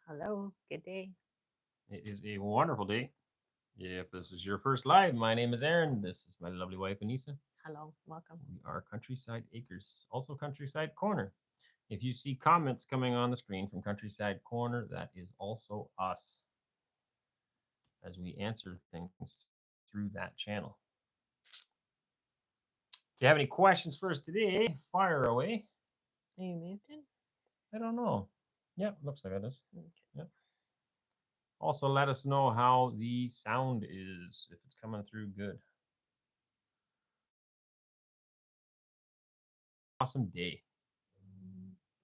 Hello, good day. It is a wonderful day. If this is your first live, my name is Aaron. This is my lovely wife, Anneesa. Hello, welcome. We are Countryside Acres, also Countryside Corner. If you see comments coming on the screen from Countryside Corner, that is also us as we answer things through that channel. If you have any questions for us today, fire away. Are you muted? I don't know. Yep, looks like it is. Okay. Yep. Also, let us know how the sound is, if it's coming through good. Awesome day.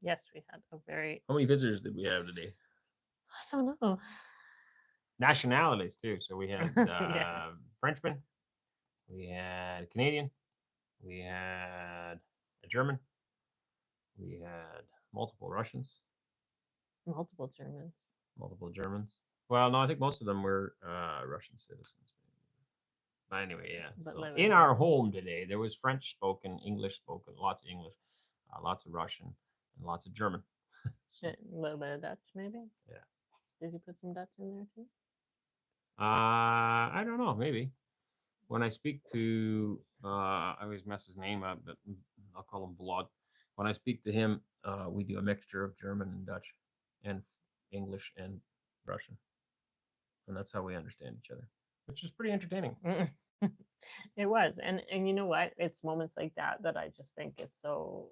Yes, we had a very, How many visitors did we have today? I don't know. Nationalities too. So we had Yeah, Frenchman, we had Canadian, we had a German, we had multiple Russians, multiple Germans. multiple Germans. Well, no, I think most of them were Russian citizens. But anyway, yeah. But So living in here. our home today, there was French spoken, English spoken, lots of English, lots of Russian, and lots of German. So, A little bit of Dutch, maybe. yeah. Did you put some Dutch in there too? I don't know, maybe. When I speak to, I always mess his name up, but I'll call him Vlad. When I speak to him, we do a mixture of German and Dutch, and English and Russian, and that's how we understand each other, which is pretty entertaining. Mm. It was, and you know what? It's moments like that that I just think it's so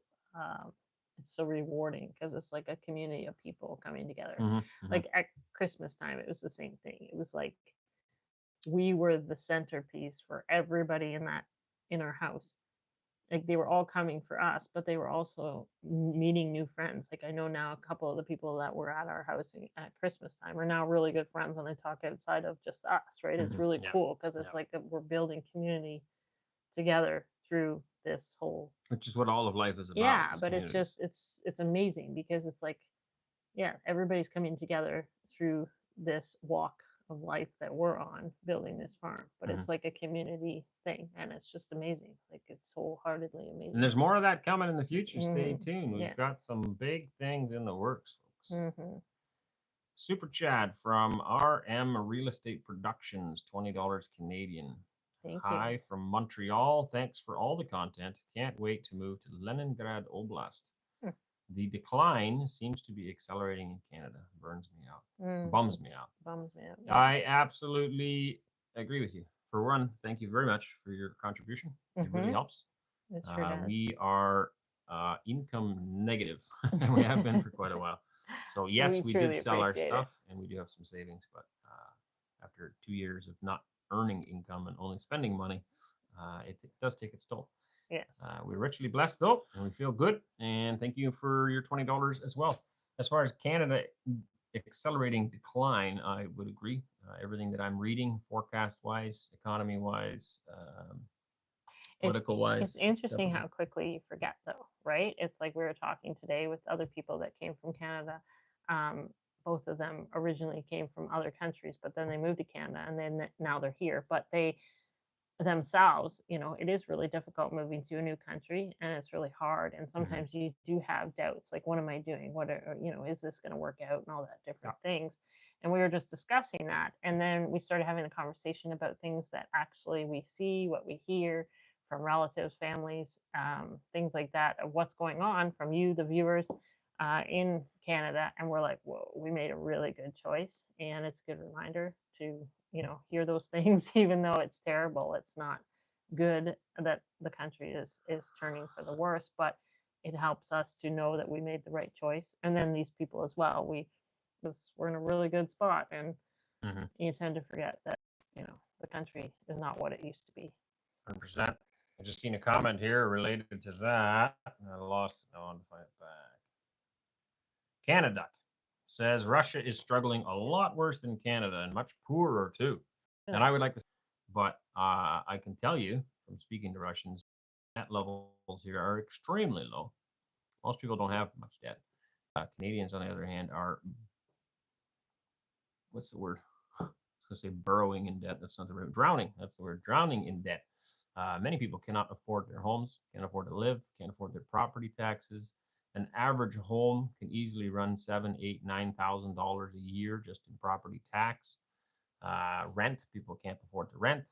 rewarding because it's like a community of people coming together. Mm-hmm. Like at Christmas time, it was the same thing. It was like we were the centerpiece for everybody in our house. Like they were all coming for us, but they were also meeting new friends. Like I know now a couple of the people that were at our house at Christmas time are now really good friends, and they talk outside of just us. Right? It's Mm-hmm. really Yeah, cool because it's yeah. like we're building community together through this whole. Which is what all of life is about. Yeah, Is but it's communities. just it's amazing because it's like, yeah, everybody's coming together through this walk of life that we're on building this farm, but Mm-hmm. it's like a community thing, and it's just amazing. Like it's wholeheartedly amazing. And there's more of that coming in the future. Stay Mm-hmm. tuned. Yeah. We've got some big things in the works, folks. Mm-hmm. Super Chad from RM Real Estate Productions, $20 Canadian. Thank you. Hi from Montreal. Thanks for all the content. Can't wait to move to Leningrad Oblast. Hmm. The decline seems to be accelerating in Canada. Burns me out. Bums me out. Bums me out. Yeah. I absolutely agree with you. For one, thank you very much for your contribution. It really Mm-hmm. helps. It sure does. We are income negative. We have been for quite a while. So yes, we did sell our stuff, and we do have some savings. But after 2 years of not earning income and only spending money, it does take its toll. Yes. We're richly blessed though, and we feel good. And thank you for your $20 as well. As far as Canada accelerating decline, I would agree. Everything that I'm reading, forecast wise, economy wise, political wise. It's interesting definitely. how quickly you forget, though, right? It's like we were talking today with other people that came from Canada. Both of them originally came from other countries, but then they moved to Canada, and then now they're here. But they themselves, it is really difficult moving to a new country, and it's really hard. And sometimes you do have doubts, like, what am I doing? Is this going to work out, and all that different things. And we were just discussing that, and then we started having a conversation about things that actually we see, what we hear from relatives, families, things like that, of what's going on from you, the viewers, in Canada. And we're like, whoa, we made a really good choice, and it's a good reminder to hear those things. Even though it's terrible, it's not good that the country is turning for the worse, but it helps us to know that we made the right choice. And then these people as well, we're in a really good spot, and you tend to forget that the country is not what it used to be. 100%. I just seen a comment here related to that. I lost it. I want to find it back. Canada says Russia is struggling a lot worse than Canada, and much poorer too. Yeah. And I would like to, but I can tell you from speaking to Russians, debt levels here are extremely low. Most people don't have much debt. Canadians, on the other hand, are, what's the word? I was going to say burrowing in debt. That's not the word. Drowning. That's the word. Drowning in debt. Many people cannot afford their homes, can't afford to live, can't afford their property taxes. An average home can easily run $7, 8, $9,000 a year just in property tax. Rent, people can't afford to rent.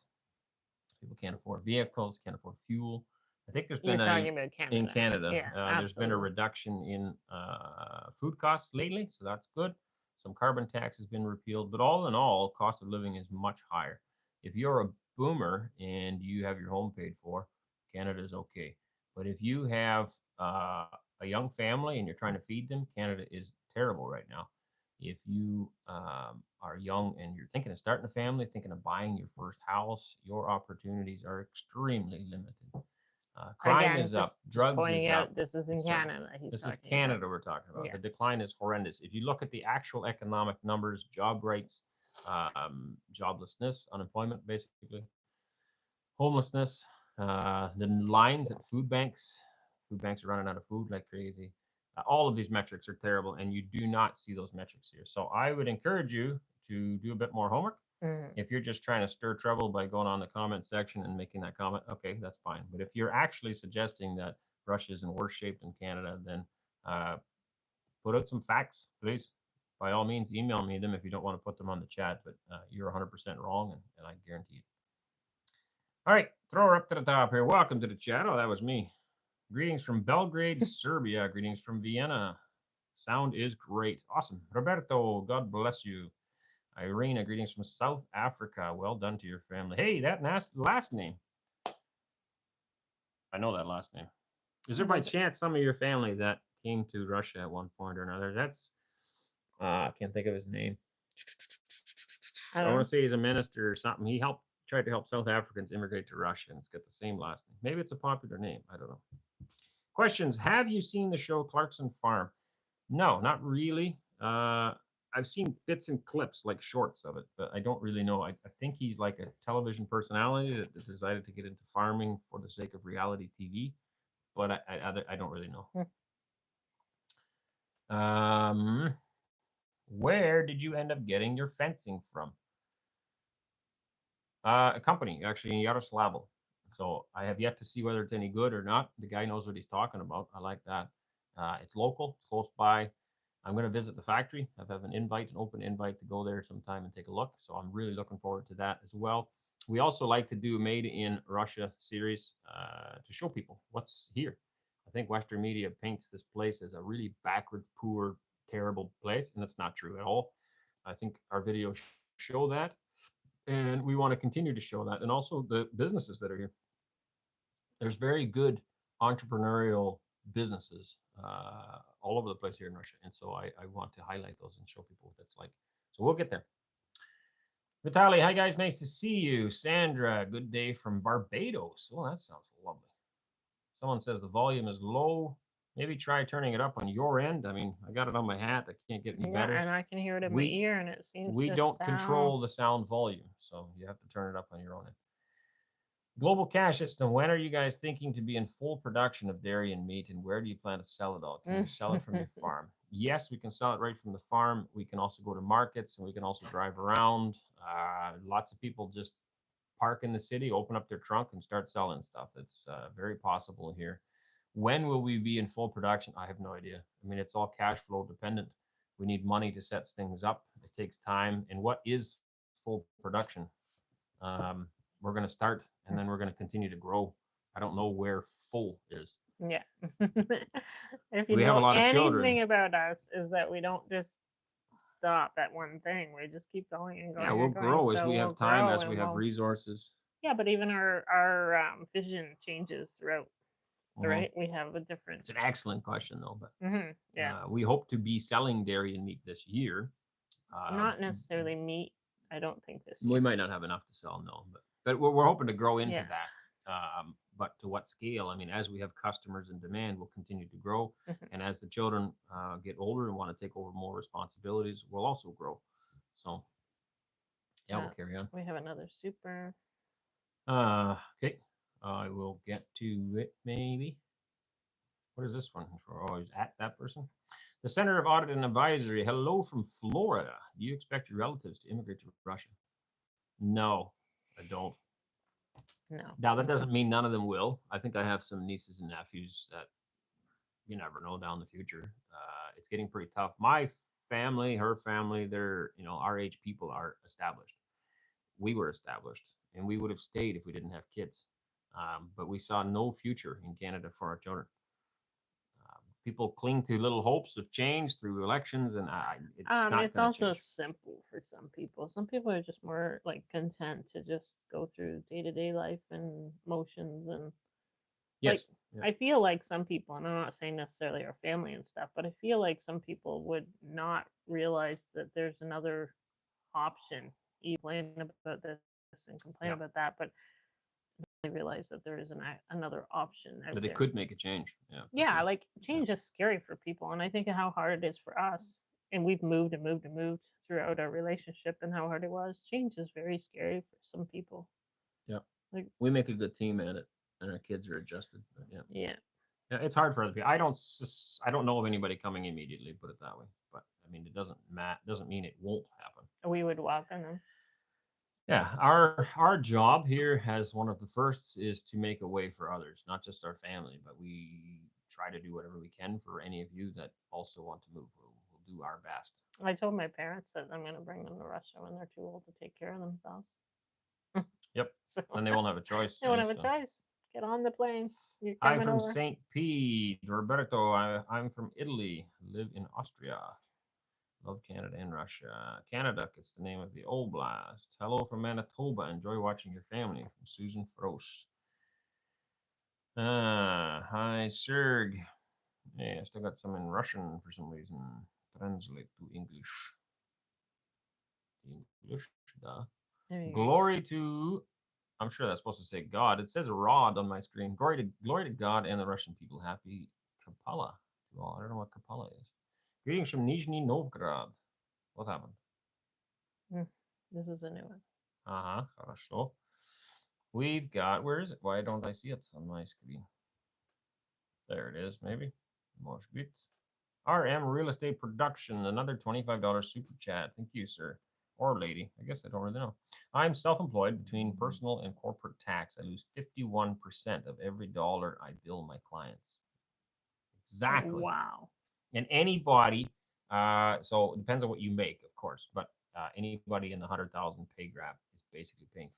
People can't afford vehicles, can't afford fuel. I think there's You're been talking about Canada. in Canada, Yeah, there's been a absolutely. reduction in food costs lately, so that's good. Some carbon tax has been repealed, but all in all, cost of living is much higher. If you're a boomer and you have your home paid for, Canada is okay. But if you have a young family and you're trying to feed them, Canada is terrible right now. If you are young and you're thinking of starting a family, thinking of buying your first house, your opportunities are extremely limited. Crime Again, is up, just drugs pointing is up. out this is in It's terrible. Canada he's This is talking about. Canada we're talking about. Yeah. The decline is horrendous. If you look at the actual economic numbers, job rates, joblessness, unemployment, basically, homelessness, the lines at food banks are running out of food like crazy. All of these metrics are terrible, and you do not see those metrics here. So I would encourage you to do a bit more homework. Mhm. If you're just trying to stir trouble by going on the comment section and making that comment, okay, that's fine. But if you're actually suggesting that Russia is in worse shape than Canada, then uh, put out some facts, please. By all means, email me them if you don't want to put them on the chat, but you're 100% wrong, and I guarantee it. All right, throw her up to the top here. Welcome to the chat. Oh, that was me. Greetings from Belgrade, Serbia. Greetings from Vienna. Sound is great. Awesome. Roberto, God bless you. Irina, greetings from South Africa. Well done to your family. Hey, that last name. I know that last name. Is there by chance some of your family that came to Russia at one point or another? That's, I can't think of his name. I want to say he's a minister or something. He tried to help South Africans immigrate to Russia, and it's got the same last name. Maybe it's a popular name. I don't know. Questions. Have you seen the show Clarkson Farm? No, not really. I've seen bits and clips, like shorts of it, but I don't really know. I think he's like a television personality that decided to get into farming for the sake of reality TV, but I don't really know. Where did you end up getting your fencing from? A company, actually, in Yaroslavl. So I have yet to see whether it's any good or not. The guy knows what he's talking about. I like that. It's local, it's close by. I'm going to visit the factory. I have an open invite to go there sometime and take a look. So I'm really looking forward to that as well. We also like to do a Made in Russia series to show people what's here. I think Western media paints this place as a really backward, poor, terrible place, and that's not true at all. I think our videos show that, and we want to continue to show that, and also the businesses that are here. There's very good entrepreneurial businesses all over the place here in Russia, and so I want to highlight those and show people what that's like. So we'll get there. Vitaly, hi guys, nice to see you. Sandra, good day from Barbados. Well, that sounds lovely. Someone says the volume is low. Maybe try turning it up on your end. I mean, I got it on my hat. I can't get any better. And I can hear it in my ear, and it seems we don't control the sound volume, so you have to turn it up on your own end. Global Cash System, when are you guys thinking to be in full production of dairy and meat, and where do you plan to sell it all? Can you sell it from your farm? Yes, we can sell it right from the farm. We can also go to markets, and we can also drive around. Lots of people just park in the city, open up their trunk, and start selling stuff. It's very possible here. When will we be in full production? I have no idea. I mean, it's all cash flow dependent. We need money to set things up. It takes time. And what is full production? We're going to start, and then we're going to continue to grow. I don't know where full is. Yeah. If you We have a know lot of children. anything about us, is that we don't just stop at one thing. We just keep going and going. Yeah, we'll and going. grow as So we we'll have time, grow as we have resources. Yeah, but even our vision changes throughout. Right? We have a different. It's an excellent question, though. But yeah, we hope to be selling dairy and meat this year. Not necessarily meat. I don't think this year. We might not have enough to sell, no, but we're hoping to grow into that. But to what scale? I mean, as we have customers and demand, we'll continue to grow. And as the children get older and want to take over more responsibilities, we'll also grow. So, yeah, we'll carry on. We have another super. Okay. I will get to it, maybe. What is this one for? Oh, is at that person? The Center of Audit and Advisory. Hello from Florida. Do you expect your relatives to immigrate to Russia? No, I don't. No. Now, that doesn't mean none of them will. I think I have some nieces and nephews that you never know down the future. It's getting pretty tough. My family, her family, they're, our age people are established. We were established, and we would have stayed if we didn't have kids. But we saw no future in Canada for our children. People cling to little hopes of change through elections, and it's not It's going to also change. simple for some people. Some people are just more like content to just go through day to day life and motions and like Yes. Yeah. I feel like some people, and I'm not saying necessarily our family and stuff, but I feel like some people would not realize that there's another option. You complain about this and complain Yeah. about that, but they realize that there is another option out But it there. could make a change. Yeah, for Yeah, sure. like Yeah. change is scary for people, and I think of how hard it is for us. And we've moved and moved and moved throughout our relationship, and how hard it was. Change is very scary for some people. Yeah. Like, We make a good team at it, and our kids are adjusted. But yeah. yeah, Yeah, it's hard for other people. I don't know of anybody coming immediately, put it that way. But I mean, it doesn't mean it won't happen. we would welcome them. Yeah, our job here as one of the firsts is to make a way for others, not just our family, but we try to do whatever we can for any of you that also want to move. We'll do our best. I told my parents that I'm going to bring them to Russia when they're too old to take care of themselves. Yep, So and they won't have a choice. they won't eh, have a so. choice. Get on the plane. You're Hi coming from over. St. Pete, Roberto. I'm from Italy. Live in Austria. Love Canada and Russia. Canada, it's the name of the Oblast. Hello from Manitoba. Enjoy watching your family. From Susan Frosch. Hi, Serg. Yeah, I still got some in Russian for some reason. Translate to English. English, duh. There you go. Glory to, I'm sure that's supposed to say God. It says Rod on my screen. Glory to God and the Russian people. Happy Kapala to all. I don't know what Kapala is. Greetings from Nizhny Novgorod. What happened? This is a new one. Хорошо. We've got, where is it? Why don't I see it on my screen? There it is, maybe. Может быть. RM Real Estate Production, another $25 super chat. Thank you, sir. Or lady. I guess I don't really know. I'm self employed between personal and corporate tax. I lose 51% of every dollar I bill my clients. Exactly. Wow. And anybody, so it depends on what you make, of course, but anybody in the 100,000 pay grab is basically paying 50%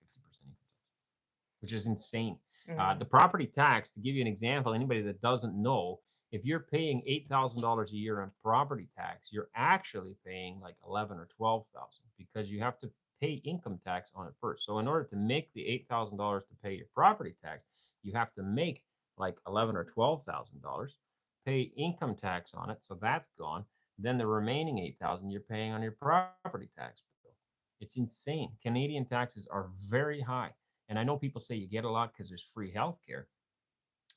income tax, which is insane. The property tax, to give you an example, anybody that doesn't know, if you're paying $8,000 a year on property tax, you're actually paying like 11 or 12,000 because you have to pay income tax on it first. So in order to make the $8,000 to pay your property tax, you have to make like 11 or 12,000 dollars, pay income tax on it, so that's gone. Then the remaining 8,000 you're paying on your property tax bill. It's insane. Canadian taxes are very high. And I know people say you get a lot because there's free healthcare.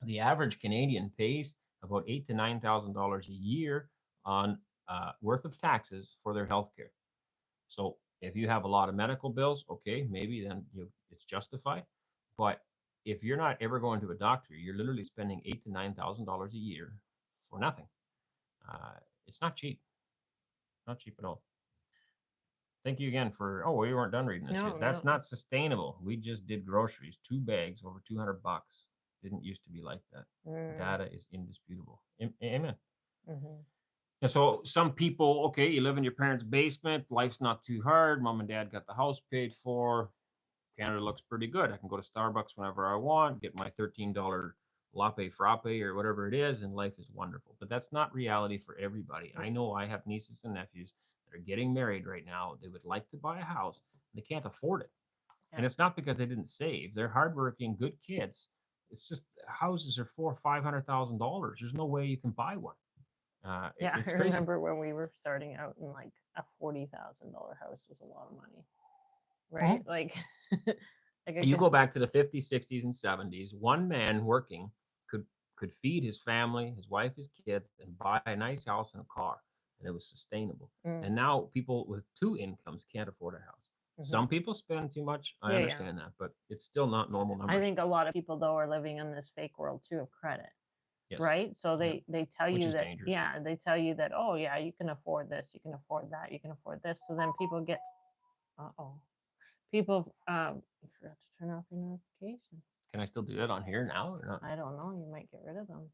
The average Canadian pays about $8,000 to $9,000 a year on worth of taxes for their healthcare. So if you have a lot of medical bills, okay, maybe then it's justified. But if you're not ever going to a doctor, you're literally spending $8,000 to $9,000 a year for nothing. It's not cheap. Not cheap at all. Thank you again for. Oh, we weren't done reading this No, yet. That's no. not sustainable. We just did groceries, 2 bags, over $200. Didn't used to be like that. Data is indisputable. Amen. And so some people, okay, you live in your parents' basement. Life's not too hard. Mom and dad got the house paid for. Canada looks pretty good. I can go to Starbucks whenever I want, get my $13 latte frappe or whatever it is, and life is wonderful. But that's not reality for everybody. I know I have nieces and nephews that are getting married right now. They would like to buy a house, and they can't afford it. Yeah. And it's not because they didn't save. They're hardworking, good kids. It's just houses are $400,000 or $500,000. There's no way you can buy one. Yeah, It's I crazy. remember when we were starting out, and like a $40,000 house was a lot of money, right? Like, like You go back to the 50s, 60s, and 70s. One man working could feed his family, his wife, his kids, and buy a nice house and a car, and it was sustainable. And now people with two incomes can't afford a house. Some people spend too much. I understand that, but it's still not normal numbers. I think a lot of people though are living in this fake world too of credit. Yes. Right? So Yep. they tell Which you is that dangerous. yeah, they tell you that oh yeah, you can afford this, you can afford that, you can afford this. So then people get people you forgot to turn off your notifications. Can I still do that on here now or not? I don't know, you might get rid of them.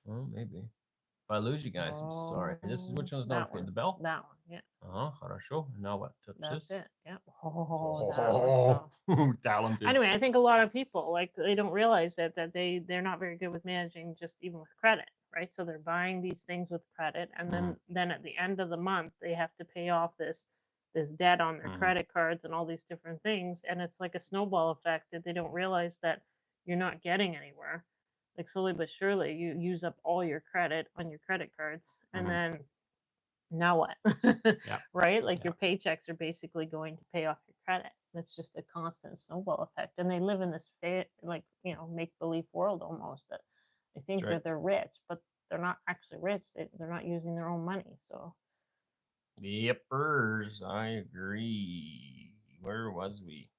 Well, maybe. If I lose you guys, I'm sorry. This is which one's That notified? one. The bell? That one. Yeah. Хорошо. Now what? That's Tipsis? it. Yeah. Oh, that was so. Talented. Anyway, I think a lot of people like they don't realize that they're not very good with managing just even with credit, right? So they're buying these things with credit, and then at the end of the month they have to pay off this debt on their credit cards and all these different things, and it's like a snowball effect that they don't realize that you're not getting anywhere. Like slowly but surely, you use up all your credit on your credit cards, and then now what? Yeah. Right? Like Yeah. your paychecks are basically going to pay off your credit. That's just a constant snowball effect. And they live in this like, make believe world almost that they think right. that they're rich, but they're not actually rich. They're not using their own money. So Yippers. I agree. Where was we?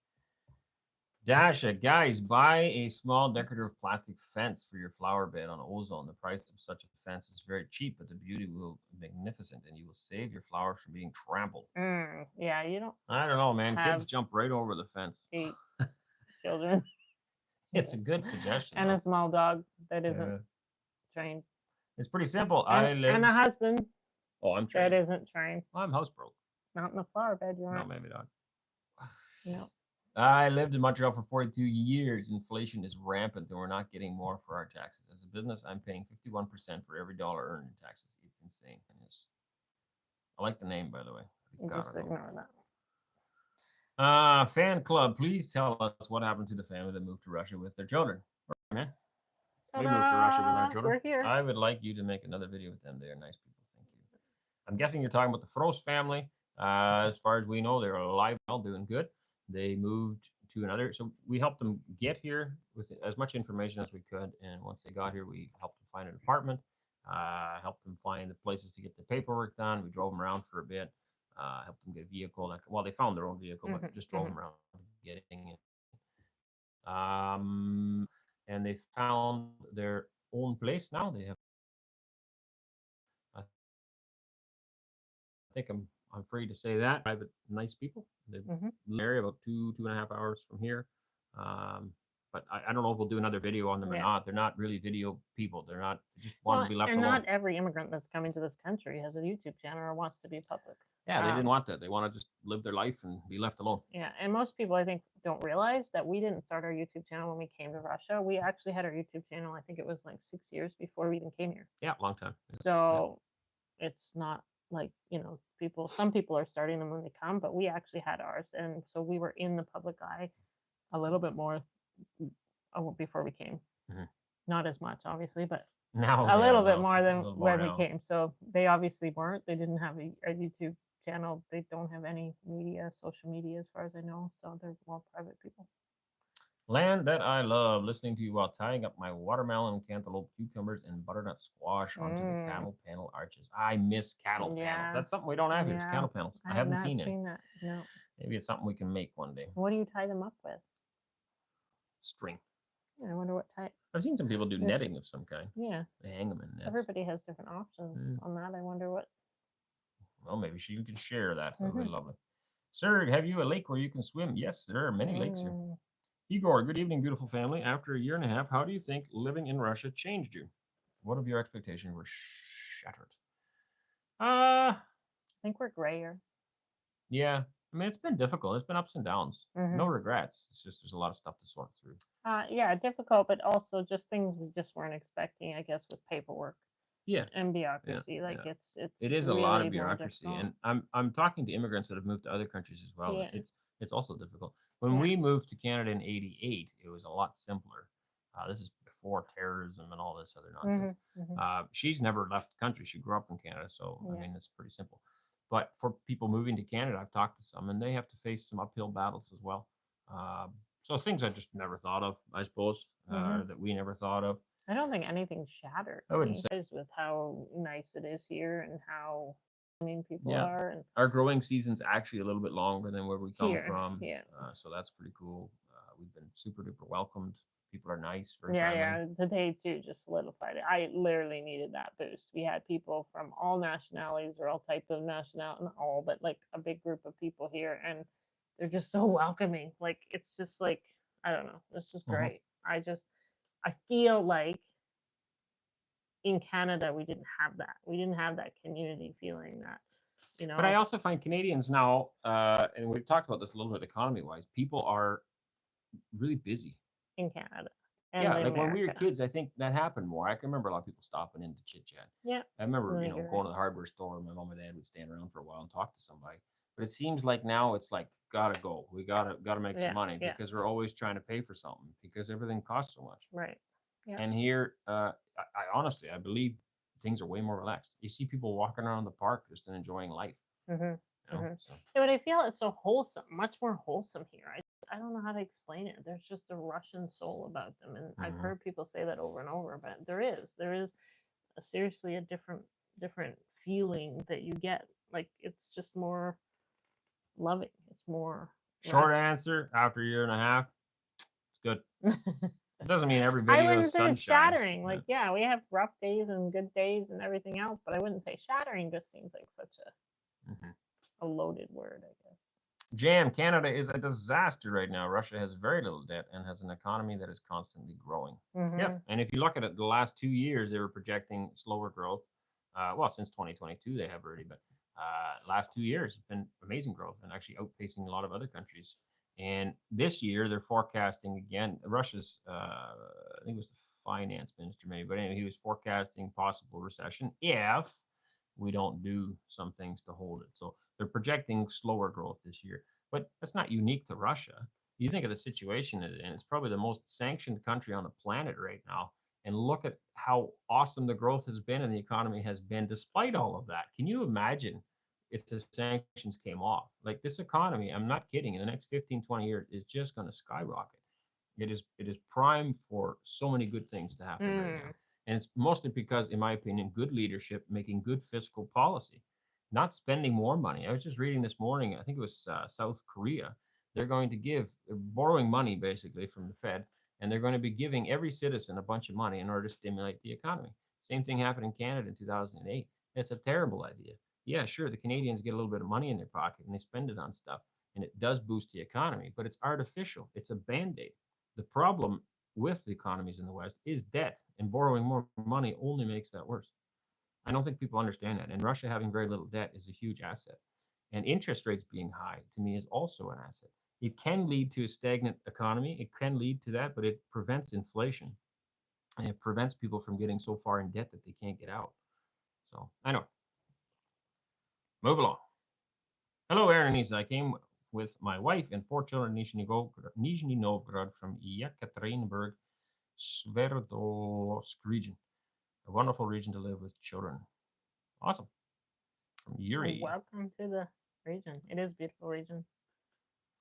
Dasha, guys, buy a small decorative plastic fence for your flower bed on Ozone. The price of such a fence is very cheap, but the beauty will be magnificent, and you will save your flowers from being trampled. yeah, you don't I don't know, man. Kids have jump right over the fence. 8 children It's a good suggestion. and though. a small dog that isn't Yeah. trained. It's pretty simple. And a husband Oh, I'm that trained. isn't trained. I'm housebroke. Not in the flower bed, you No, aren't. maybe not. No. I lived in Montreal for 42 years. Inflation is rampant, and we're not getting more for our taxes. As a business, I'm paying 51% for every dollar earned in taxes. It's insane. I like the name, by the way. Just ignore that. Fan club, please tell us what happened to the family that moved to Russia with their children. Man, we moved to Russia with our children. We're here. I would like you to make another video with them. They are nice people. Thank you. I'm guessing you're talking about the Frost family. As far as we know, they're alive, well, doing good. They moved to another, so we helped them get here with as much information as we could. And once they got here, we helped them find an apartment, helped them find the places to get the paperwork done. We drove them around for a bit, helped them get a vehicle. Well, they found their own vehicle, but just drove them around getting it. And they found their own place now. They have, I think I'm free to say that, private, nice people. They live in the area about 2.5 hours from here. But I don't know if we'll do another video on them or not. They're not really video people. They're not, they just want to be left and alone. not every immigrant that's coming to this country has a YouTube channel or wants to be public. Yeah, they didn't want that. They want to just live their life and be left alone. Yeah, and most people, I think, don't realize that we didn't start our YouTube channel when we came to Russia. We actually had our YouTube channel, I think it was like 6 years before we even came here. Yeah, long time. So it's not like, some people are starting them when they come, but we actually had ours. And so we were in the public eye a little bit more before we came. Not as much, obviously, but now a little bit more than when we came. So they obviously weren't. They didn't have a YouTube channel. They don't have any social media, as far as I know. So they're more private people. Land that I love, listening to you while tying up my watermelon, cantaloupe, cucumbers, and butternut squash onto the cattle panel arches. I miss cattle panels. That's something we don't have here. It's cattle panels. I haven't seen it. That. No. Maybe it's something we can make one day. What do you tie them up with? String. Yeah, I wonder what type. I've seen some people do netting of some kind. Yeah. They hang them in nets. Everybody has different options on that. I wonder what. Well, maybe you can share that. That would be lovely. Sir, have you a lake where you can swim? Yes, there are many lakes here. Igor, good evening, beautiful family. After a year and a half, how do you think living in Russia changed you? What of your expectations were shattered? I think we're grayer. Yeah. I mean, it's been difficult. It's been ups and downs. No regrets. It's just there's a lot of stuff to sort through. Yeah, difficult, but also just things we just weren't expecting, I guess, with paperwork. Yeah. And bureaucracy. It is really a lot of bureaucracy. And I'm talking to immigrants that have moved to other countries as well. Yeah. It's also difficult. When we moved to Canada in '88, it was a lot simpler. This is before terrorism and all this other nonsense. She's never left the country. She grew up in Canada, so I mean it's pretty simple. But for people moving to Canada, I've talked to some, and they have to face some uphill battles as well. So things I just never thought of, I suppose, that we never thought of. I don't think anything shattered. I wouldn't say with how nice it is here and how people are. And our growing season's actually a little bit longer than where we come from. Yeah. So that's pretty cool. We've been super duper welcomed. People are nice, very friendly. Yeah. Today too just solidified it. I literally needed that boost. We had people from all nationalities or all types of nationalities, not all, but like a big group of people here, and they're just so welcoming. Like it's just like, I don't know, it's just great. I feel like in Canada, we didn't have that. We didn't have that community feeling that, you But I know, also find Canadians now, and we've talked about this a little bit economy-wise, people are really busy. in Canada and Yeah, the like when we were America. kids, I think that happened more. I can remember a lot of people stopping in to chit chat. Yeah, I remember, no, you're going right. to the hardware store, and my mom and dad would stand around for a while and talk to somebody. But it seems like now it's like gotta go. We gotta make some Yeah, money yeah, because we're always trying to pay for something because everything costs so much. right. Yeah. And here, I honestly, I believe things are way more relaxed. You see people walking around the park just enjoying life. hmm You know, hmm so Yeah, but I feel it's so wholesome, much more wholesome here. I don't know how to explain it. There's just a Russian soul about them, and I've mhm. heard people say that over and over. But there is seriously a different feeling that you get. Like it's just more loving. It's more Short answer after a year and a half, it's good. It doesn't mean every I video is wouldn't say it's sunshine. shattering. Like, But yeah, we have rough days and good days and everything else, but I wouldn't say shattering. Just seems like such mhm. a loaded word, I guess. Jam, Canada is a disaster right now. Russia has very little debt and has an economy that is constantly growing. Yep. Mm-hmm. And if you look at it, the last 2 years, they were projecting slower growth. Well, since 2022, they have already, but last 2 years have been amazing growth and actually outpacing a lot of other countries. And this year, they're forecasting again. Russia's, I think it was the finance minister, maybe, but anyway, he was forecasting possible recession if we don't do some things to hold it. So they're projecting slower growth this year, but that's not unique to Russia. You think of the situation it's in, it's probably the most sanctioned country on the planet right now. And look at how awesome the growth has been and the economy has been despite all of that. Can you imagine if the sanctions came off? Like this economy, I'm not kidding, in the next 15, 20 years is just going to skyrocket. It is prime for so many good things to happen right now. Mm. And it's mostly because, in my opinion, good leadership, making good fiscal policy, not spending more money. I was just reading this morning, I think it was South Korea. They're going to borrowing money basically from the Fed, and they're going to be giving every citizen a bunch of money in order to stimulate the economy. Same thing happened in Canada in 2008. It's a terrible idea. Yeah, sure, the Canadians get a little bit of money in their pocket and they spend it on stuff, and it does boost the economy, but it's artificial. It's a band aid. The problem with the economies in the West is debt, and borrowing more money only makes that worse. I don't think people understand that. And Russia having very little debt is a huge asset. And interest rates being high to me is also an asset. It can lead to a stagnant economy. It can lead to that, but it prevents inflation and it prevents people from getting so far in debt that they can't get out. So I know. Move along. Hello, Aaron and Anneesa. I came with my wife and 4 children in Nizhny Novgorod from Yekaterinburg, Sverdlovsk region. A wonderful region to live with children. Awesome. From Yuri. Welcome to the region. It is a beautiful region.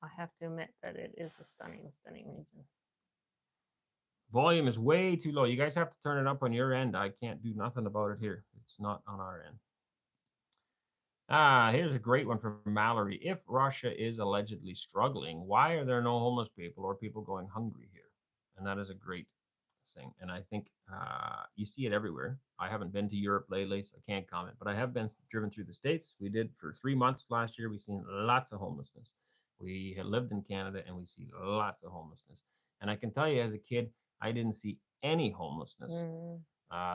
I have to admit that it is a stunning, stunning region. Volume is way too low. You guys have to turn it up on your end. I can't do nothing about it here. It's not on our end. Here's a great one from Mallory. If Russia is allegedly struggling, why are there no homeless people or people going hungry here? And that is a great thing. And I think you see it everywhere. I haven't been to Europe lately, so I can't comment, but I have been driven through the States. We did for 3 months last year. We've seen lots of homelessness. We had lived in Canada and we see lots of homelessness. And I can tell you as a kid, I didn't see any homelessness. Mm.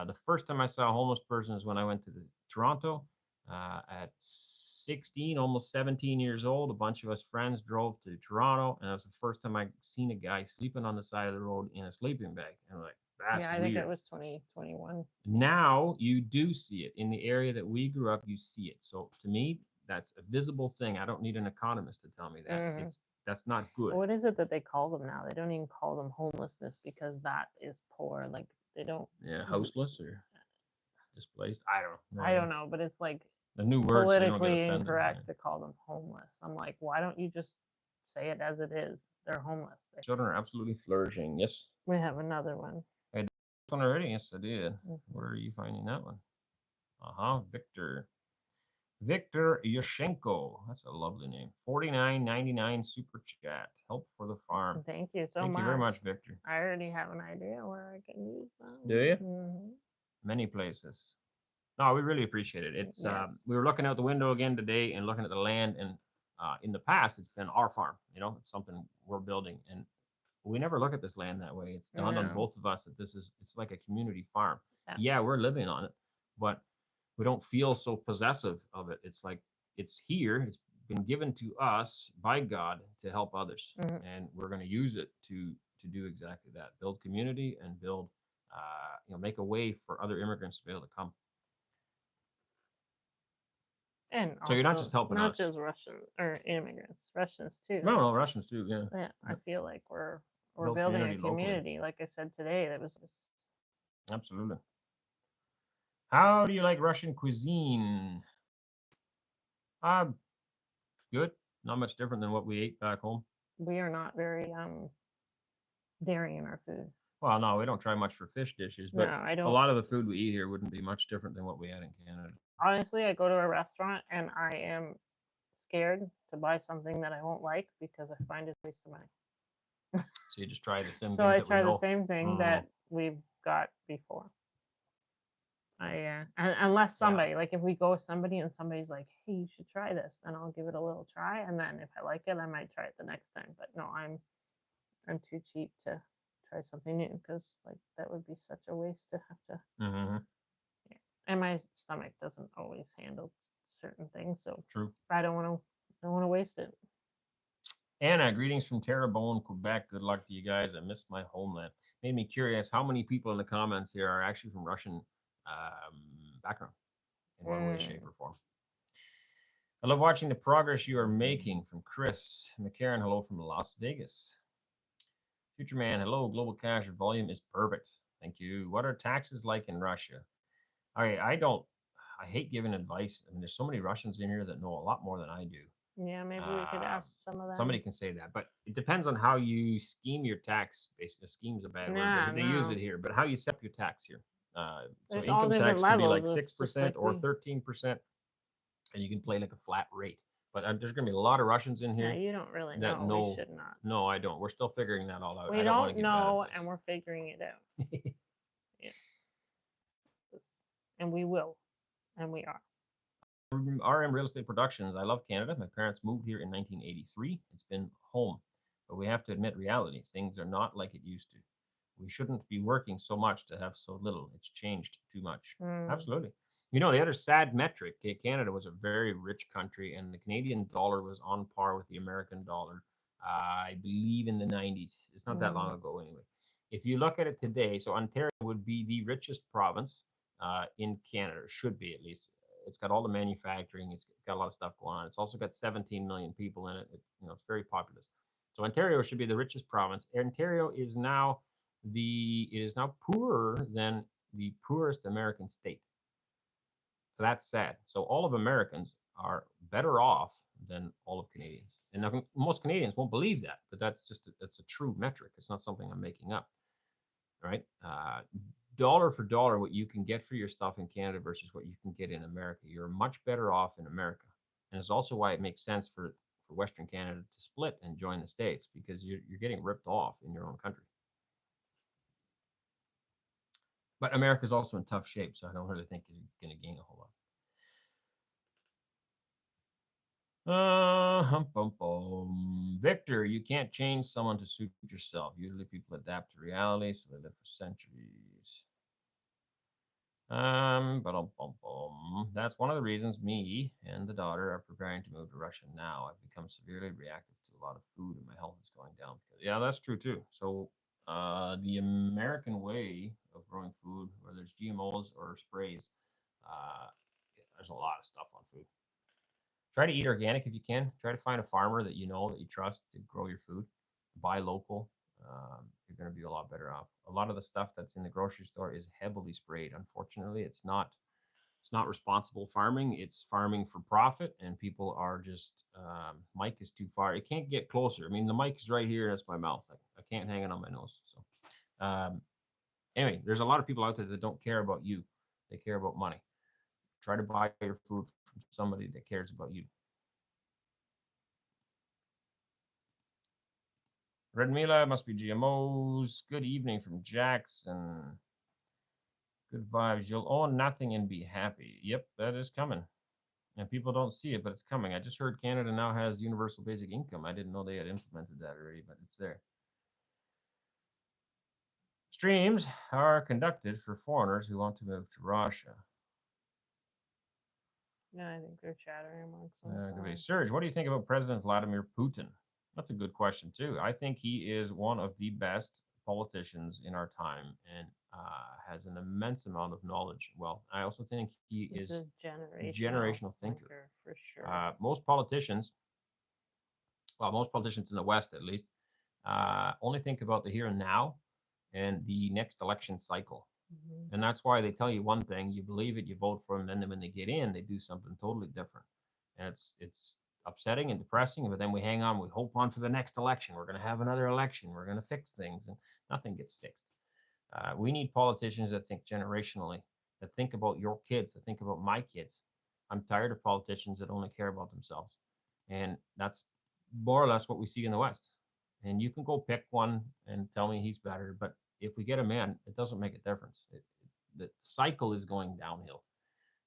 The first time I saw a homeless person is when I went to Toronto at 16, almost 17 years old. A bunch of us friends drove to Toronto, and it was the first time I seen a guy sleeping on the side of the road in a sleeping bag. And I'm like, that's Yeah, I weird. think it was 2021. Now you do see it in the area that we grew up. You see it. So to me, that's a visible thing. I don't need an economist to tell me that. Mhm. That's not good. What is it that they call them now? They don't even call them homelessness because that is poor. Like they don't. Yeah, houseless or displaced. I don't know. I don't know, but it's like The new word so you don't get politically offended. incorrect Yeah. to call them homeless. I'm like, why don't you just say it as it is? They're homeless. Children are absolutely flourishing. Yes. We have another one. I did this one already. Yes, I did. Mhm. Where are you finding that one? Victor. Victor Yashenko. That's a lovely name. 49.99 super chat. Help for the farm. Thank you so Thank much. you very much, Victor. I already have an idea where I can use them. Do you? Mhm. Many places. No, we really appreciate it. It's Yes. we were looking out the window again today and looking at the land, and in the past it's been our farm. It's something we're building, and we never look at this land that way. It's dawned on No. both of us that it's like a community farm. yeah, we're living on it, but we don't feel so possessive of it. It's like it's here. It's been given to us by God to help others, Mhm. and we're going to use it to do exactly that: build community and build, make a way for other immigrants to be able to come. And So you're not also just helping not us. just Russian or immigrants, Russians too. No, no, Russians too. Yeah, Yeah, I but feel like we're build building a community locally. community. Like I said today, that was Absolutely. How do you like Russian cuisine? Uh, good. Not much different than what we ate back home. we are not very dairy in our food. Well, no, we don't try much for fish dishes, No, but I a don't. lot of the food we eat here wouldn't be much different than what we had in Canada. Honestly, I go to a restaurant and I am scared to buy something that I won't like because I find it's a waste of money. So you just try the same So things I that we try the know. same thing Mm, that we've got before. Unless yeah. somebody, like if we go with somebody and somebody's like, "Hey, you should try this," then I'll give it a little try, and then if I like it, I might try it the next time. But no, I'm too cheap to try something new because like that would be such a waste to have to. Mm-hmm. Yeah. And my stomach doesn't always handle certain things, so True. I don't want to waste it. Anna, greetings from Terrebonne, Quebec. Good luck to you guys. I miss my homeland. Made me curious how many people in the comments here are actually from Russian background in one way, shape, or form. I love watching the progress you are making. From Chris McCarran, hello from Las Vegas. Future Man, hello. Global cash volume is perfect. Thank you. What are taxes like in Russia? I don't. I hate giving advice. I mean, there's so many Russians in here that know a lot more than I do. Yeah, maybe we could ask some of them. Somebody can say that, but it depends on how you scheme your tax. Basically, scheme's a bad word, but they use it here. But how you set your tax here. So There's all income different tax can be like levels. It's just 6% like or we. 13%, and you can play like a flat rate. But there's going to be a lot of Russians in Yeah, here you don't really that know. know. We should not. No, I don't. We're still figuring that all out. We I don't want to don't give bad know, advice. and we're figuring it out. Yes, and we will, and we are. RM Real Estate Productions. I love Canada. My parents moved here in 1983. It's been home, but we have to admit reality. Things are not like it used to. We shouldn't be working so much to have so little. It's changed too much. Absolutely. You know, the other sad metric, Canada was a very rich country, and the Canadian dollar was on par with the American dollar, I believe in the 90s. It's not that long ago, anyway. If you look at it today, so Ontario would be the richest province in Canada, should be at least. It's got all the manufacturing. It's got a lot of stuff going on. It's also got 17 million people in it. It's very populous. So Ontario should be the richest province. Ontario is now poorer than the poorest American state. So that's sad. So all of Americans are better off than all of Canadians. And now, most Canadians won't believe that, but that's a true metric. It's not something I'm making up. Right? Dollar for dollar, what you can get for your stuff in Canada versus what you can get in America. You're much better off in America. And it's also why it makes sense for Western Canada to split and join the States, because you're getting ripped off in your own country. But America's also in tough shape, so I don't really think you're going to gain a whole lot. Victor, you can't change someone to suit yourself. Usually people adapt to reality, so they live for centuries. That's one of the reasons me and the daughter are preparing to move to Russia now. I've become severely reactive to a lot of food, and my health is going down. Yeah, that's true too. So the American way of growing food, whether it's GMOs or sprays, there's a lot of stuff on food. Try to eat organic if you can. Try to find a farmer that you know, that you trust, to grow your food. Buy local. You're going to be a lot better off. A lot of the stuff that's in the grocery store is heavily sprayed. Unfortunately, it's not responsible farming. It's farming for profit, and people are just mic is too far. It can't get closer. I mean, the mic is right here. That's my mouth. I can't hang it on my nose. So anyway, there's a lot of people out there that don't care about you. They care about money. Try to buy your food from somebody that cares about you. Red Mila must be GMOs. Good evening from Jackson. Good vibes. You'll own nothing and be happy. Yep, that is coming. And people don't see it, but it's coming. I just heard Canada now has universal basic income. I didn't know they had implemented that already, but it's there. Streams are conducted for foreigners who want to move to Russia. Yeah, I think they're chattering amongst themselves. Serge, what do you think about President Vladimir Putin? That's a good question too. I think he is one of the best politicians in our time and has an immense amount of knowledge and wealth. I also think he He's is a a generational generational thinker. thinker for sure. Most politicians in the West at least, only think about the here and now and the next election cycle. Mhm. And that's why they tell you one thing, you believe it, you vote for them, then when they get in, they do something totally different. And it's upsetting and depressing, but then we hang on, we hope on for the next election. We're going to have another election. We're going to fix things, and nothing gets fixed. We need politicians that think generationally, that think about your kids, that think about my kids. I'm tired of politicians that only care about themselves. And that's more or less what we see in the West. And you can go pick one and tell me he's better, but if we get him in, it doesn't make a difference. The cycle is going downhill.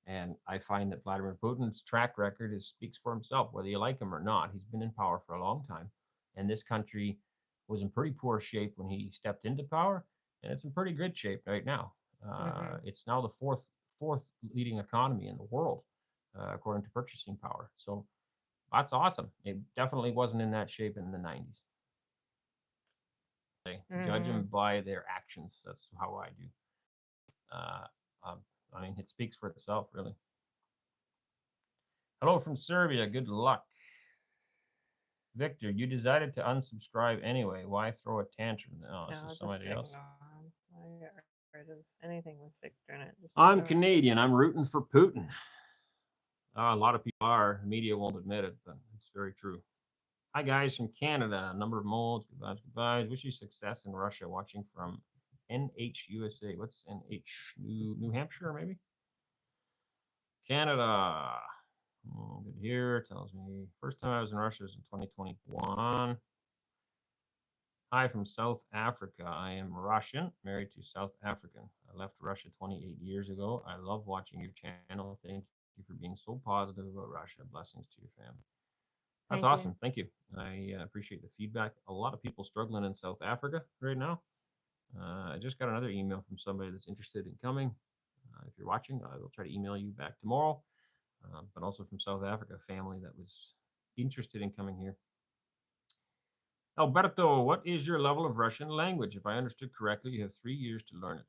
And I find that Vladimir Putin's track record speaks for himself, whether you like him or not. He's been in power for a long time. And this country was in pretty poor shape when he stepped into power, and it's in pretty good shape right now. It's now the fourth leading economy in the world, according to purchasing power. So that's awesome. It definitely wasn't in that shape in the 90s. Judge them by their actions. That's how I do. I mean, it speaks for itself, really. Hello from Serbia. Good luck. Victor, you decided to unsubscribe anyway. Why throw a tantrum? Oh, this is somebody else. I get rid of anything with Victor in it. I'm Canadian. I'm rooting for Putin. A lot of people are. The media won't admit it, but it's very true. Hi, guys from Canada. Number of molds. Goodbyes. Wish you success in Russia. Watching from NHUSA. What's NH? New Hampshire, maybe? Canada. Good here. Tells me first time I was in Russia was in 2021. Hi from South Africa. I am Russian, married to South African. I left Russia 28 years ago. I love watching your channel. Thank you for being so positive about Russia. Blessings to your family. That's awesome. Thank you. I appreciate the feedback. A lot of people struggling in South Africa right now. I just got another email from somebody that's interested in coming. If you're watching, I will try to email you back tomorrow. But also from South Africa, a family that was interested in coming here. Alberto, what is your level of Russian language? If I understood correctly, you have 3 years to learn it.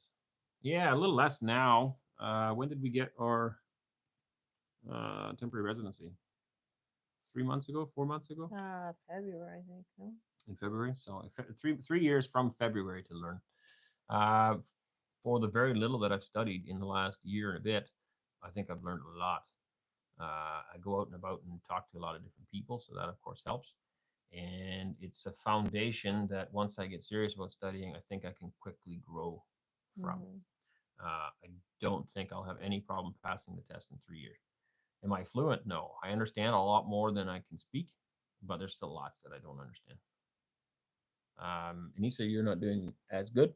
Yeah, a little less now. When did we get our temporary residency? 3 months ago, 4 months ago? February, I think. No? In February, so 3 years from February to learn. For the very little that I've studied in the last year and a bit, I think I've learned a lot. I go out and about and talk to a lot of different people, so that of course helps. And it's a foundation that once I get serious about studying, I think I can quickly grow from. I don't think I'll have any problem passing the test in 3 years. Am I fluent? No. I understand a lot more than I can speak, but there's still lots that I don't understand. Anneesa, you're not doing as good?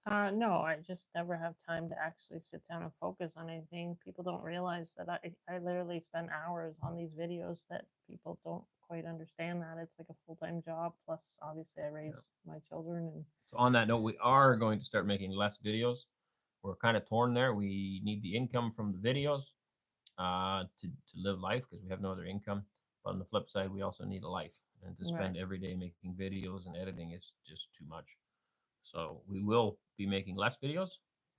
No, I just never have time to actually sit down and focus on anything. People don't realize that I literally spend hours on these videos that people don't quite understand that. It's like a full-time job. Plus, obviously, I raise my children. And so on that note, we are going to start making less videos. We're kind of torn there. We need the income from the videos to live life because we have no other income. But on the flip side, we also need a life. And to spend every day making videos and editing is just too much. So we will be making less videos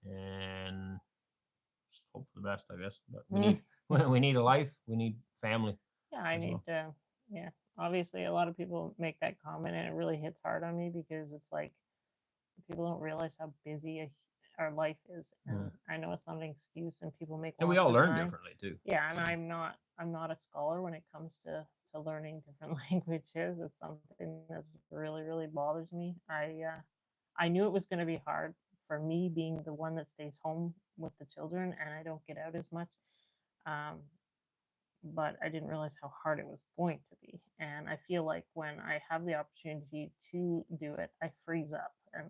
and just hope for the best, I guess. But we need a life. We need family. Yeah, I need to. Yeah, obviously, a lot of people make that comment, and it really hits hard on me because it's like people don't realize how busy our life is. And I know it's not an excuse, and people make. And we all learn differently too. Yeah, and so. I'm not a scholar when it comes to learning different languages. It's something that really, really bothers me. I knew it was going to be hard for me being the one that stays home with the children and I don't get out as much. But I didn't realize how hard it was going to be. And I feel like when I have the opportunity to do it, I freeze up and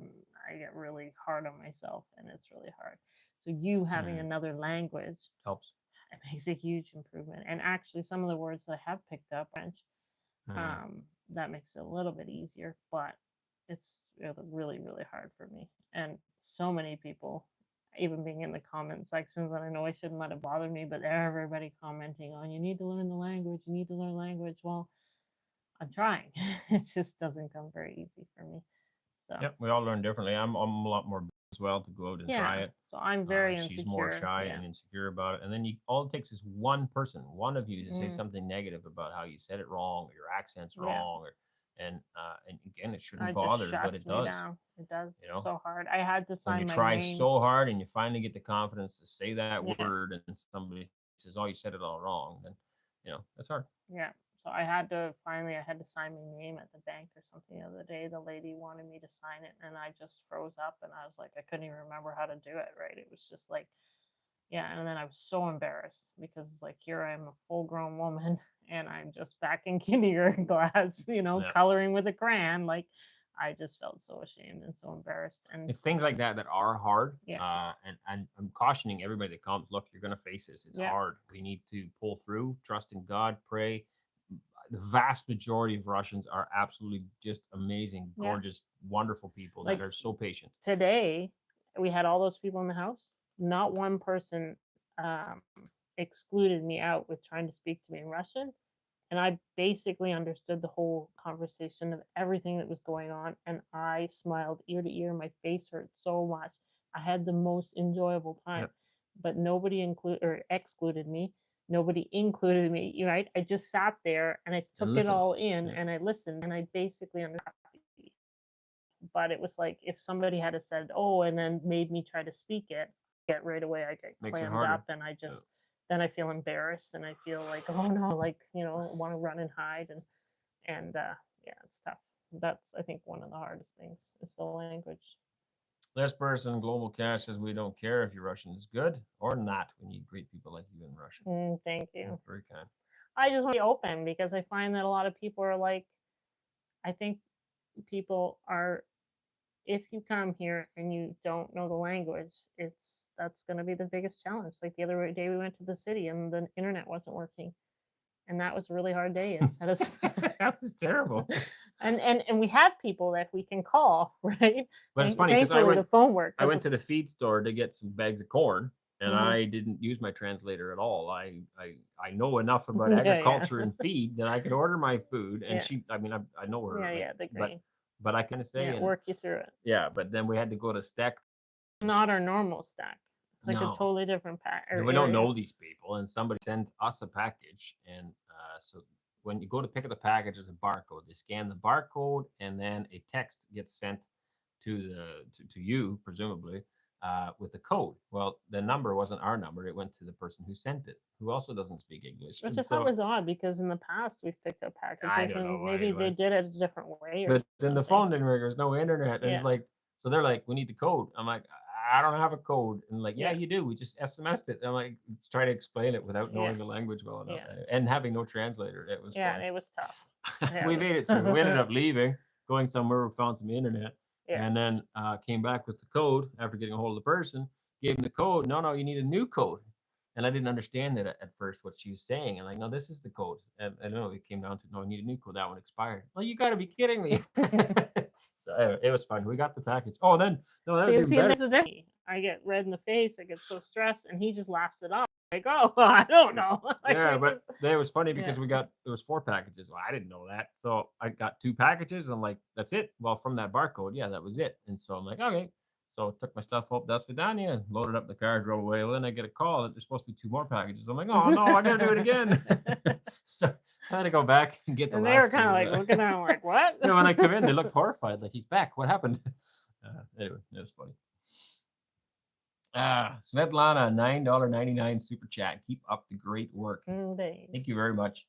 I get really hard on myself and it's really hard. So you having another language helps. It makes a huge improvement. And actually some of the words that I have picked up French, that makes it a little bit easier, but it's really, really hard for me. And so many people, even being in the comment sections, and I know I shouldn't let it bother me, but everybody commenting on, you need to learn the language, you need to learn language. Well, I'm trying. It just doesn't come very easy for me. So Yep, we all learn differently. I'm a lot more as well to go out and try yeah, it. so I'm very She's more insecure. shy Yeah. and insecure about it. And then all it takes is one person, one of you, to say Mm, something negative about how you said it wrong, or your accent's yeah. wrong, or and again, it shouldn't It just bother, but shuts it me does. down. It does. You It's know, so hard. I had to when you sign my try name. so hard and you finally get the confidence to say that Yeah. word, and somebody says, "Oh, you said it all wrong," then that's hard. Yeah. So I had to sign my name at the bank or something the other day. The lady wanted me to sign it and I just froze up and I was like, I couldn't even remember how to do it, right? It was just like, yeah. And then I was so embarrassed because it's like, here I am, a full grown woman, and I'm just back in kindergarten class, Yeah. coloring with a crayon. Like, I just felt so ashamed and so embarrassed. And It's things like that that are hard. yeah, And I'm cautioning everybody that comes. Look, you're gonna face this. It's yeah, hard. We need to pull through, trust in God, pray. The vast majority of Russians are absolutely just amazing, yeah. gorgeous, wonderful people that Like are so patient. today, we had all those people in the house. Not one person um, excluded me out with trying to speak to me in Russian. And I basically understood the whole conversation of everything that was going on. And I smiled ear to ear. My face hurt so much. I had the most enjoyable time, Yep. but nobody included or excluded me. Nobody included me, right? I just sat there and I And took it listen. all in Yeah. and I listened and I basically understood. But it was like if somebody had said, "Oh," and then made me try to speak it, get right away. I get Makes it clammed up, harder. and I Yeah. just then I feel embarrassed, and I feel like, oh no, like want to run and hide, and yeah, it's tough. That's I think one of the hardest things is the language. This person, Global Cash, says we don't care if your Russian is good or not when you greet people like you in Russian. Thank That's you. very kind. I just want to be open because I find that a lot of people are like, I think people are if you come here and you don't know the language, that's going to be the biggest challenge. Like the other day, we went to the city and the internet wasn't working, and that was a really hard day. It set us That was terrible. and we have people that we can call, right? But it's funny because Thankfully, the phone worked. I went to the feed store to get some bags of corn, and Mhm. I didn't use my translator at all. I know enough about Yeah, agriculture yeah, and feed that I could order my food, and yeah, she, I mean, I know her, yeah, like, yeah. The grain, but I kind of say, yeah, and work you through it. yeah, but then we had to go to stack. Not our normal stack. It's like a No, totally different pack or we don't area. know these people, and somebody sends us a package, and so when you go to pick up the package, there's a barcode. They scan the barcode, and then a text gets sent to you, presumably, with the code. Well, the number wasn't our number; it went to the person who sent it, who also doesn't speak English. Which And I thought so was odd because in the past we've picked up I packages don't know and why it maybe they was, did it a different way or but then the something. phone didn't ring. There's no internet, and it's Yeah, like, so they're like, "We need the code." I'm like, "I don't have a code," and like, "Yeah, yeah, you do. We just SMS'd it." I'm like, trying to explain it without yeah, knowing the language well enough, yeah, and having no translator. It was yeah. funny. It was tough. Yeah, We it was made it through. We ended tough. up leaving, going somewhere. We found some internet, Yeah. and then came back with the code after getting a hold of the person. Gave him the code. No, no, you need a new code. And I didn't understand it at first what she was saying. And like, no, this is the code. And I know it came down to no, I need a new code. That one expired. Well, you got to be kidding me. So anyway, it was fun. We got the package. Oh, then no, that was even See, and better. there's a difference. I get red in the face. I get so stressed, and he just laughs it off. Like, oh, I don't know. Like, Yeah, we but just, it was funny yeah, because it was 4 packages. Well, I didn't know that, so I got 2 packages. I'm like, that's it. Well, from that barcode, yeah, that was it. And so I'm like, okay. So I took my stuff up, that's Vidania, loaded up the car, drove away. Well, then I get a call that there's supposed to be 2 more packages. I'm like, oh no, I gotta do it again. So I had to go back and get the and they were last kind two. of like looking at him like, what? Yeah, when I come in, they looked horrified, like he's back. What happened? Anyway, it was funny. Svetlana, $9.99 super chat. Keep up the great work. Thank you very much.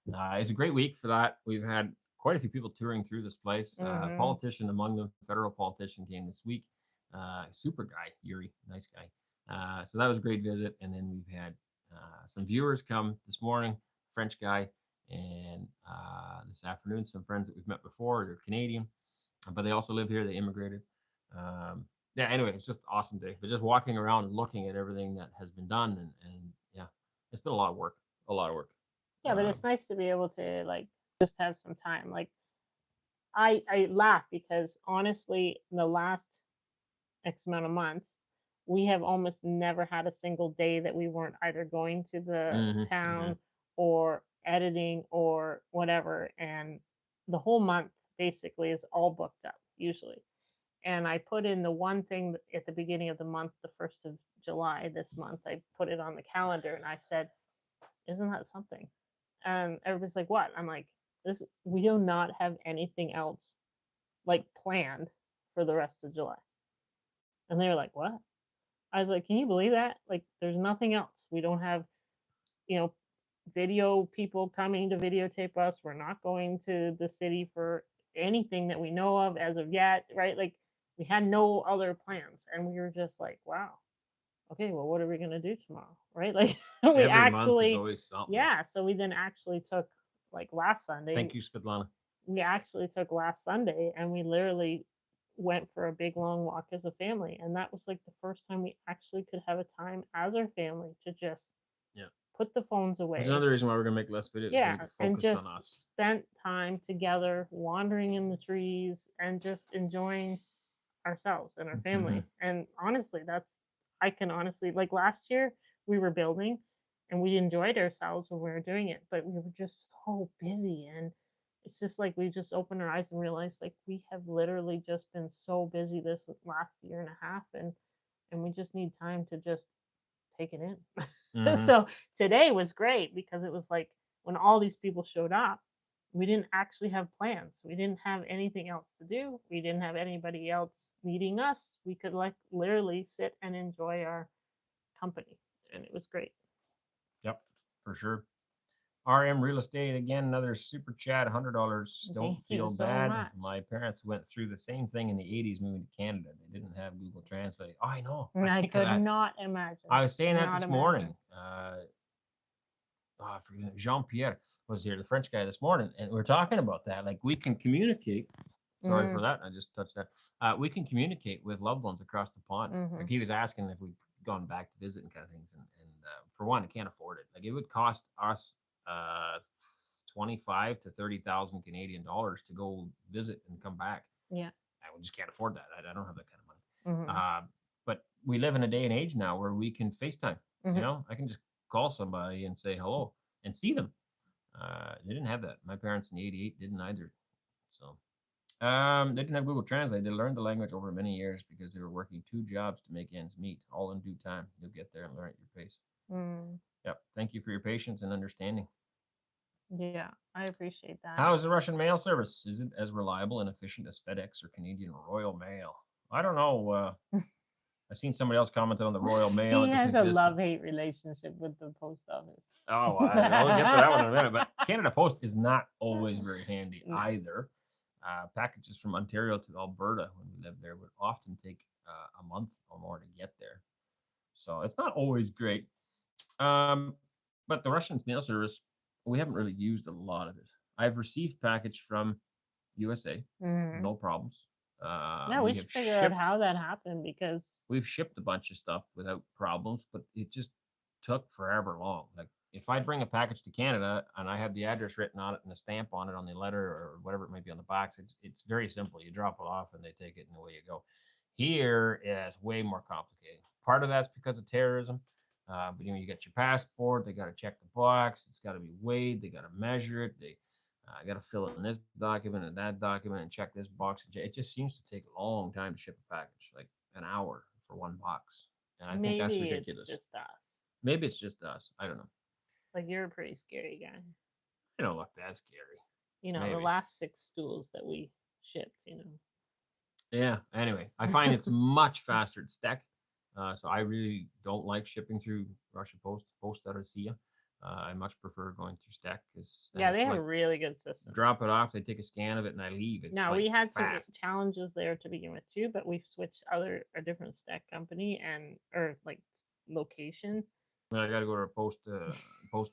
It's a great week for that. We've had quite a few people touring through this place. Politician among them, federal politician came this week. Super guy, Yuri, nice guy. So that was a great visit. And then we've had some viewers come this morning, French guy, and this afternoon, some friends that we've met before. They're Canadian, but they also live here. They immigrated. Yeah, anyway, it's just an awesome day. But just walking around and looking at everything that has been done, and yeah, it's been a lot of work. A lot of work. Yeah, but it's nice to be able to like just have some time. Like I laugh because honestly, the last X amount of months, we have almost never had a single day that we weren't either going to the Hmm. Hmm. town or editing or whatever. And the whole month basically is all booked up usually. And I put in the one thing at the beginning of the month, the 1st of July this month, I put it on the calendar and I said, isn't that something? And everybody's like, what? I'm like, this, we do not have anything else like planned for the rest of July. And they were like, what? I was like, can you believe that? Like, there's nothing else. We don't have, you know, video people coming to videotape us. We're not going to the city for anything that we know of as of yet, right? Like, we had no other plans. And we were just like, wow, okay, well, what are we going to do tomorrow? Right? Like, we Every month is actually, always something. yeah. So we then actually took like last Sunday, Thank you, Svetlana. we actually took last Sunday and we literally went for a big long walk as a family. And that was like the first time we actually could have a time as our family to just Yeah. put the phones There's away. another reason why we're gonna make less videos. We Yeah. need to And focus just on us. spent time together wandering in the trees and just enjoying ourselves and our family. And honestly, I can honestly, like last year, we were building and we enjoyed ourselves when we were doing it, but we were just so busy. And it's just like we just opened our eyes and realized like we have literally just been so busy this last year and a half. And we just need time to just take it in. Mhm. So today was great because it was like when all these people showed up, we didn't actually have plans. We didn't have anything else to do. We didn't have anybody else needing us. We could like literally sit and enjoy our company, and it was great. Yep, for sure. RM Real Estate again, another super chat, $100. Don't Thank you feel so bad. much. My parents went through the same thing in the 80s moving to Canada. They didn't have Google Translate. Oh, I know. And I I think of could that. not imagine. I was saying Could that not this imagine. morning. I forget, Jean Pierre was here, the French guy, this morning, and we are talking about that. Like we can communicate. Sorry for that. I just touched that. We can communicate with loved ones across the pond. Like he was asking if we'd gone back to visit and kind of things. And for one, I can't afford it. Like it would cost us 25 to 30,000 Canadian dollars to go visit and come back. Yeah. I just can't afford that. I don't have that kind of money. But we live in a day and age now where we can FaceTime. You know, I can just call somebody and say hello and see them. They didn't have that. My parents in '88 didn't either. So they didn't have Google Translate. They learned the language over many years because they were working 2 jobs to make ends meet, all in due time. You'll get there and learn at your pace. Yep. Thank you for your patience and understanding. Yeah, I appreciate that. How is the Russian mail service? Is it as reliable and efficient as FedEx or Canadian Royal Mail? I don't know. I've seen somebody else commented on the Royal Mail. He has a love-hate relationship with the post office. Oh, I'll get to that one in a minute. But Canada Post is not always very handy either. Packages from Ontario to Alberta when we lived there would often take a month or more to get there. So it's not always great. But the Russian mail service, we haven't really used a lot of it. I've received package from USA, no problems. Yeah, we should figure out how that happened because we've shipped a bunch of stuff without problems, but it just took forever long. Like if I bring a package to Canada and I have the address written on it and a stamp on it on the letter or whatever it might be on the box, it's very simple. You drop it off and they take it and away you go. Here is way more complicated. Part of that's because of terrorism. But you know, you get your passport, they got to check the box, it's got to be weighed, they got to measure it, they got to fill in this document and that document and check this box. It just seems to take a long time to ship a package, like an hour for one box. And I think that's ridiculous. Maybe it's just us. Maybe it's just us. I don't know. Like you're a pretty scary guy. I don't look that scary. You know, maybe. The last 6 stools that we shipped, you know. Yeah. Anyway, I find it's much faster to stack. So I really don't like shipping through Russia Post out of Sia. I much prefer going through Stack because they have a really good system. Drop it off, they take a scan of it, and I leave. It's now we had some challenges there to begin with too, but we've switched a different Stack company and or like location. I got to go to a post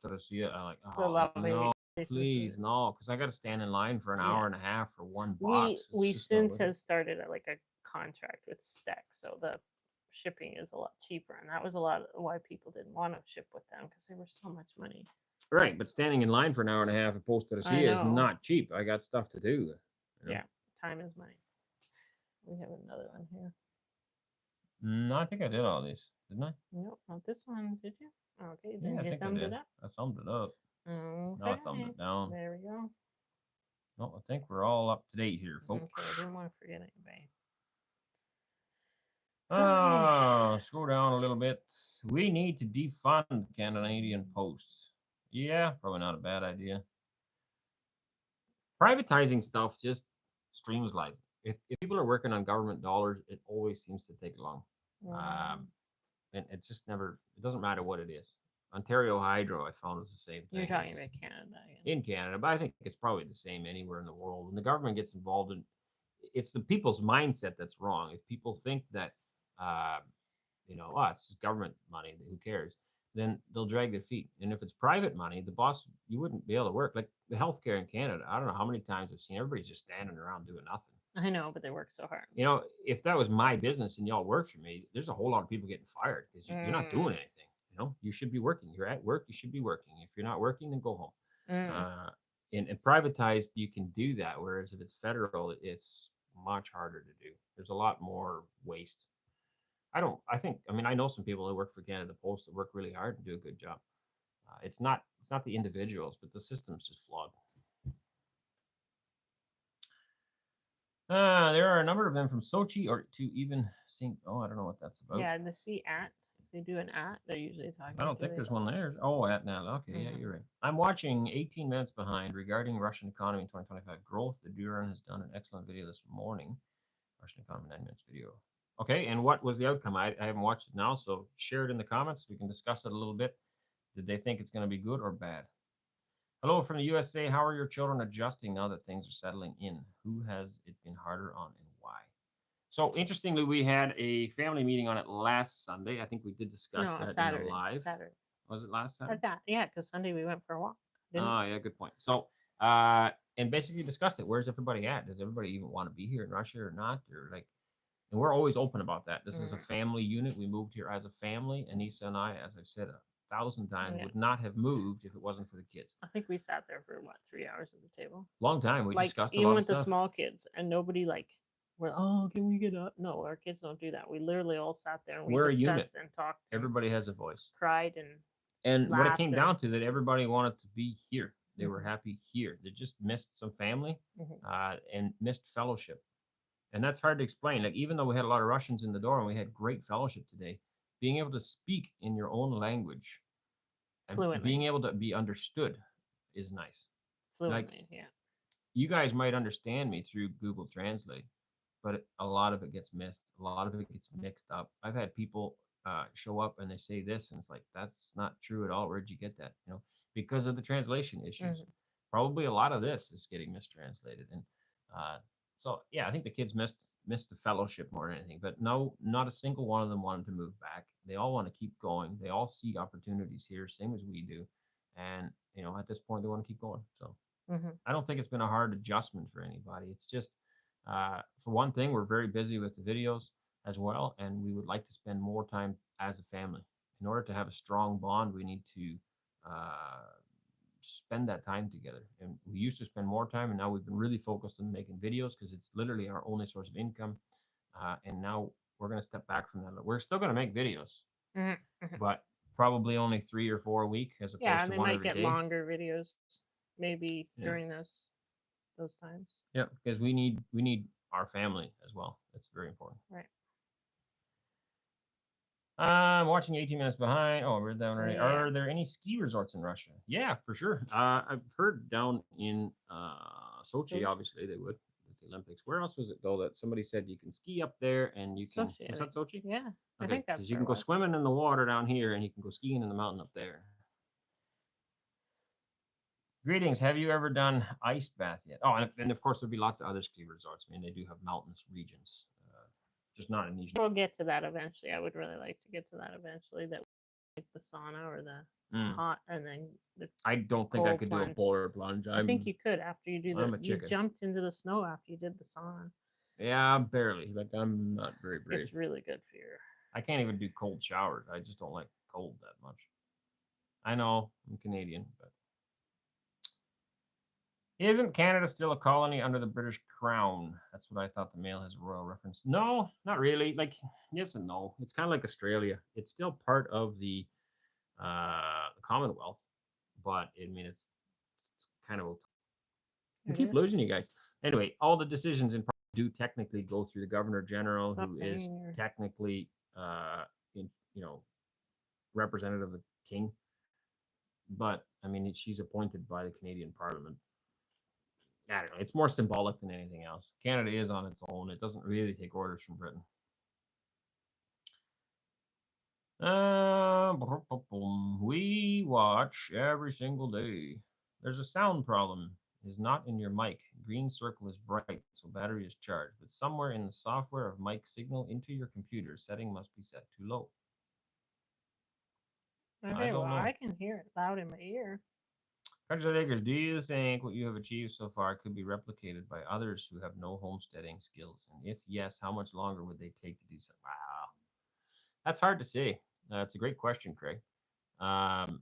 out of Sia. I'm like, oh no, please no, because I got to stand in line for an hour and a half for one box. We since have started at like a contract with Stack, so the shipping is a lot cheaper, and that was a lot of why people didn't want to ship with them because they were so much money. Right, but standing in line for an hour and a half at Post out of Sia is not cheap. I got stuff to do. Yeah, time is money. We have another one here. No, I think I did all these, didn't I? Nope, not this one. Did you? Okay, then Yeah, I you think I thumbed did. it up. I thumbed it up. Okay. No, I thumbed it down. There we go. No, I think we're all up to date here, folks. Okay, I didn't want to forget anybody. Scroll down a little bit. We need to defund Canadian posts. Yeah, probably not a bad idea. Privatizing stuff just streamlines. If people are working on government dollars, it always seems to take long. And it's just never, it doesn't matter what it is. Ontario Hydro, I found, was the same thing. You're talking about Canada. In Canada, but I think it's probably the same anywhere in the world. When the government gets involved in, it's the people's mindset that's wrong. If people think that, it's government money, who cares? Then they'll drag their feet. And if it's private money, the boss, you wouldn't be able to work. Like the healthcare in Canada, I don't know how many times I've seen everybody's just standing around doing nothing. I know, but they work so hard. If that was my business and y'all worked for me, there's a whole lot of people getting fired because you're not doing anything. You should be working. You're at work, you should be working. If you're not working, then go home. And privatized, you can do that. Whereas if it's federal, it's much harder to do. There's a lot more waste. I know some people that work for Canada Post that work really hard and do a good job. It's not the individuals, but the system's just flawed. There are a number of them from Sochi or to even St. Oh, I don't know what that's about. Yeah, the C at. If they do an at, they're usually talking. I don't think there's one there. Oh, at now. Okay, yeah, you're right. I'm watching 18 Minutes Behind regarding Russian economy in 2025 growth. The Duran has done an excellent video this morning. Russian economy 9 minutes video. Okay, and what was the outcome? I haven't watched it now, so share it in the comments. We can discuss it a little bit. Did they think it's going to be good or bad? Hello from the USA. How are your children adjusting now that things are settling in? Who has it been harder on and why? So interestingly, we had a family meeting on it last Sunday. I think we did discuss that Saturday, in the live. Saturday. Was it last Saturday? Yeah, because Sunday we went for a walk. Yeah, good point. So, and basically discussed it. Where's everybody at? Does everybody even want to be here in Russia or not? And we're always open about that. This is a family unit. We moved here as a family. Anneesa and I, as I've said 1,000 times, would not have moved if it wasn't for the kids. I think we sat there for 3 hours at the table. Long time. We discussed a lot even of with stuff. the small kids, and nobody can we get up? No, our kids don't do that. We literally all sat there and we discussed and talked. Everybody has a voice. Cried and what it came down to, that everybody wanted to be here. They were happy here. They just missed some family and missed fellowship. And that's hard to explain. Like, even though we had a lot of Russians in the door and we had great fellowship today, being able to speak in your own language and being able to be understood is nice. Fluently, yeah. You guys might understand me through Google Translate, but a lot of it gets missed. A lot of it gets mixed up. I've had people show up and they say this, and it's like, that's not true at all. Where'd you get that? Because of the translation issues. Probably a lot of this is getting mistranslated. And so, yeah, I think the kids missed the fellowship more than anything. But no, not a single one of them wanted to move back. They all want to keep going. They all see opportunities here, same as we do. And, at this point, they want to keep going. So I don't think it's been a hard adjustment for anybody. It's just, for one thing, we're very busy with the videos as well. And we would like to spend more time as a family. In order to have a strong bond, we need to spend that time together. And we used to spend more time, and now we've been really focused on making videos because it's literally our only source of income. And now we're going to step back from that. We're still going to make videos, but probably only 3 or 4 a week as opposed to one every day. Yeah, and they might get longer videos maybe during those times. Yeah, because we need our family as well. That's very important. Right. I'm watching 18 Minutes Behind. Oh, I read that one already. Are there any ski resorts in Russia? Yeah, for sure. I've heard down in Sochi, obviously they would with the Olympics. Where else was it though that somebody said you can ski up there and you can? Was that Sochi? Yeah, okay, I think that's. Because you can go swimming in the water down here and you can go skiing in the mountain up there. Greetings. Have you ever done ice bath yet? Oh, and of course there'll be lots of other ski resorts. I mean, they do have mountainous regions. Just not in these. We'll get to that eventually. I would really like to get to that eventually. That like the sauna or the hot, and then the. I don't think I could do a polar plunge. I think you could after you do the. You jumped into the snow after you did the sauna. Yeah, barely. Like, I'm not very brave. It's really good for your. I can't even do cold showers. I just don't like cold that much. I know I'm Canadian, but Isn't Canada still a colony under the British Crown? That's what I thought the mail has a royal reference. No, not really. Like, yes and no. It's kind of like Australia. It's still part of the Commonwealth, but I mean, it's kind of. We It keep is. losing you guys. Anyway, all the decisions in do technically go through the Governor General, Stop who is banging your. technically, in, representative of the King. But I mean, she's appointed by the Canadian Parliament. I don't know. It's more symbolic than anything else. Canada is on its own. It doesn't really take orders from Britain. We watch every single day. There's a sound problem. Is not in your mic. Green circle is bright, so battery is charged. But somewhere in the software of mic signal into your computer, setting must be set too low. I Okay, well, don't know. I can hear it loud in my ear. Hundreds acres. Do you think what you have achieved so far could be replicated by others who have no homesteading skills? And if yes, how much longer would they take to do so? Wow, that's hard to say. It's a great question, Craig. Um,